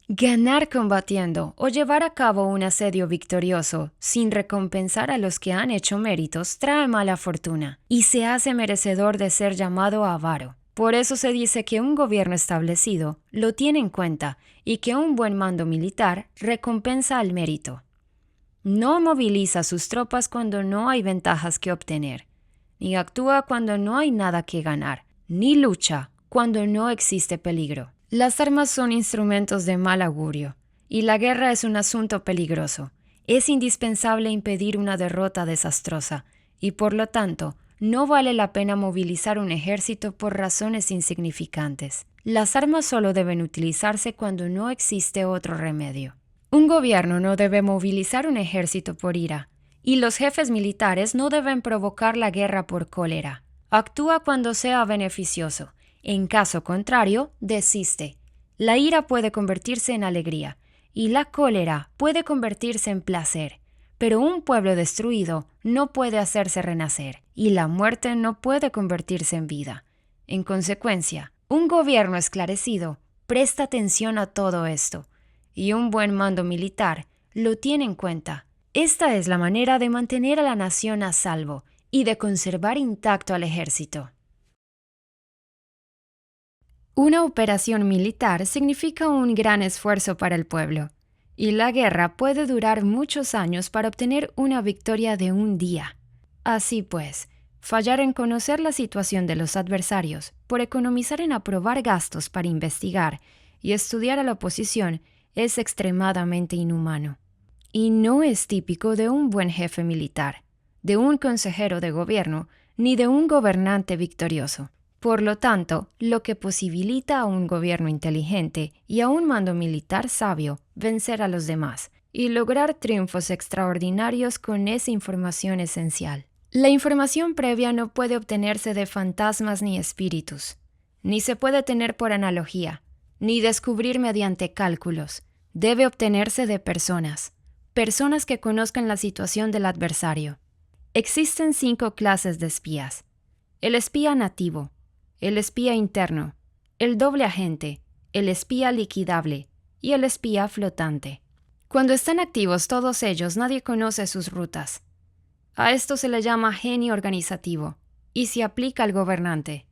A: Ganar combatiendo o llevar a cabo un asedio victorioso sin recompensar a los que han hecho méritos trae mala fortuna y se hace merecedor de ser llamado avaro. Por eso se dice que un gobierno establecido lo tiene en cuenta y que un buen mando militar recompensa al mérito. No moviliza sus tropas cuando no hay ventajas que obtener, ni actúa cuando no hay nada que ganar, ni lucha cuando no existe peligro. Las armas son instrumentos de mal augurio, y la guerra es un asunto peligroso. Es indispensable impedir una derrota desastrosa, y por lo tanto, no vale la pena movilizar un ejército por razones insignificantes. Las armas solo deben utilizarse cuando no existe otro remedio. Un gobierno no debe movilizar un ejército por ira, y los jefes militares no deben provocar la guerra por cólera. Actúa cuando sea beneficioso. En caso contrario, desiste. La ira puede convertirse en alegría, y la cólera puede convertirse en placer. Pero un pueblo destruido no puede hacerse renacer, y la muerte no puede convertirse en vida. En consecuencia, un gobierno esclarecido presta atención a todo esto, y un buen mando militar lo tiene en cuenta. Esta es la manera de mantener a la nación a salvo y de conservar intacto al ejército. Una operación militar significa un gran esfuerzo para el pueblo, y la guerra puede durar muchos años para obtener una victoria de un día. Así pues, fallar en conocer la situación de los adversarios por economizar en aprobar gastos para investigar y estudiar a la oposición es extremadamente inhumano. Y no es típico de un buen jefe militar, de un consejero de gobierno, ni de un gobernante victorioso. Por lo tanto, lo que posibilita a un gobierno inteligente y a un mando militar sabio vencer a los demás y lograr triunfos extraordinarios con esa información esencial. La información previa no puede obtenerse de fantasmas ni espíritus, ni se puede tener por analogía, ni descubrir mediante cálculos. Debe obtenerse de personas que conozcan la situación del adversario. Existen 5 clases de espías: el espía nativo, el espía interno, el doble agente, el espía liquidable y el espía flotante. Cuando están activos todos ellos, nadie conoce sus rutas. A esto se le llama genio organizativo y se aplica al gobernante.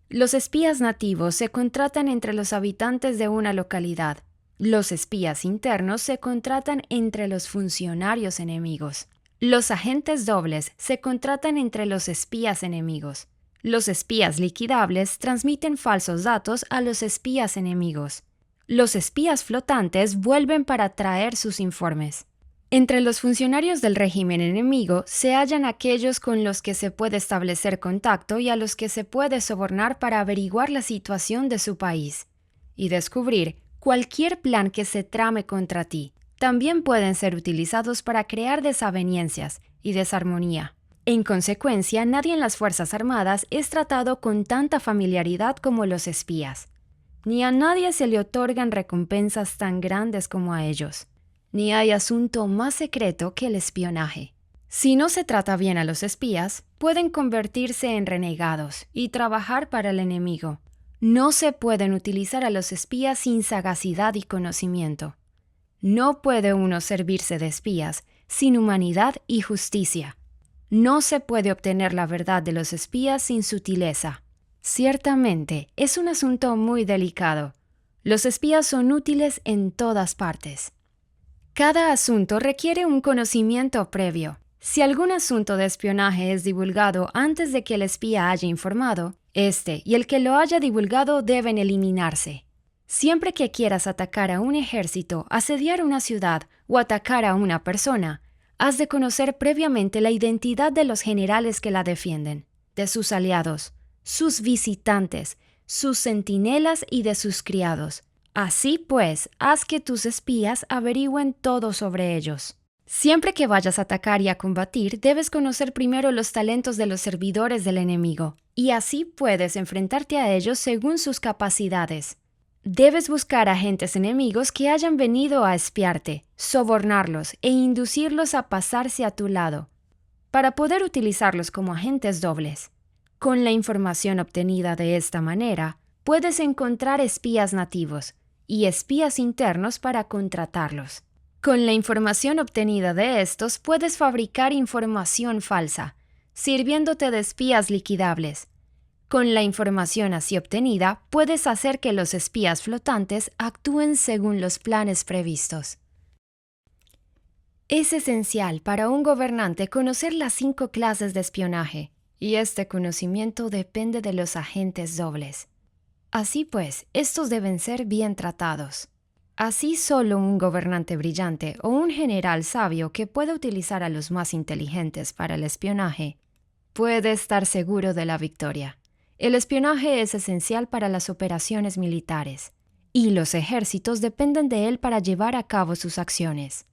A: Los espías nativos se contratan entre los habitantes de una localidad. Los espías internos se contratan entre los funcionarios enemigos. Los agentes dobles se contratan entre los espías enemigos. Los espías liquidables transmiten falsos datos a los espías enemigos. Los espías flotantes vuelven para traer sus informes. Entre los funcionarios del régimen enemigo se hallan aquellos con los que se puede establecer contacto y a los que se puede sobornar para averiguar la situación de su país y descubrir cualquier plan que se trame contra ti. También pueden ser utilizados para crear desavenencias y desarmonía. En consecuencia, nadie en las Fuerzas Armadas es tratado con tanta familiaridad como los espías. Ni a nadie se le otorgan recompensas tan grandes como a ellos. Ni hay asunto más secreto que el espionaje. Si no se trata bien a los espías, pueden convertirse en renegados y trabajar para el enemigo. No se pueden utilizar a los espías sin sagacidad y conocimiento. No puede uno servirse de espías sin humanidad y justicia. No se puede obtener la verdad de los espías sin sutileza. Ciertamente, es un asunto muy delicado. Los espías son útiles en todas partes. Cada asunto requiere un conocimiento previo. Si algún asunto de espionaje es divulgado antes de que el espía haya informado, este y el que lo haya divulgado deben eliminarse. Siempre que quieras atacar a un ejército, asediar una ciudad o atacar a una persona, has de conocer previamente la identidad de los generales que la defienden, de sus aliados, sus visitantes, sus centinelas y de sus criados. Así pues, haz que tus espías averigüen todo sobre ellos. Siempre que vayas a atacar y a combatir, debes conocer primero los talentos de los servidores del enemigo, y así puedes enfrentarte a ellos según sus capacidades. Debes buscar agentes enemigos que hayan venido a espiarte, sobornarlos e inducirlos a pasarse a tu lado, para poder utilizarlos como agentes dobles. Con la información obtenida de esta manera, puedes encontrar espías nativos y espías internos para contratarlos. Con la información obtenida de estos, puedes fabricar información falsa, sirviéndote de espías liquidables. Con la información así obtenida, puedes hacer que los espías flotantes actúen según los planes previstos. Es esencial para un gobernante conocer las 5 clases de espionaje, y este conocimiento depende de los agentes dobles. Así pues, estos deben ser bien tratados. Así solo un gobernante brillante o un general sabio que pueda utilizar a los más inteligentes para el espionaje puede estar seguro de la victoria. El espionaje es esencial para las operaciones militares, y los ejércitos dependen de él para llevar a cabo sus acciones.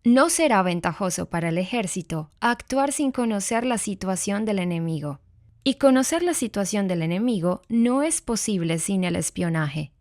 A: No será ventajoso para el ejército actuar sin conocer la situación del enemigo. Y conocer la situación del enemigo no es posible sin el espionaje.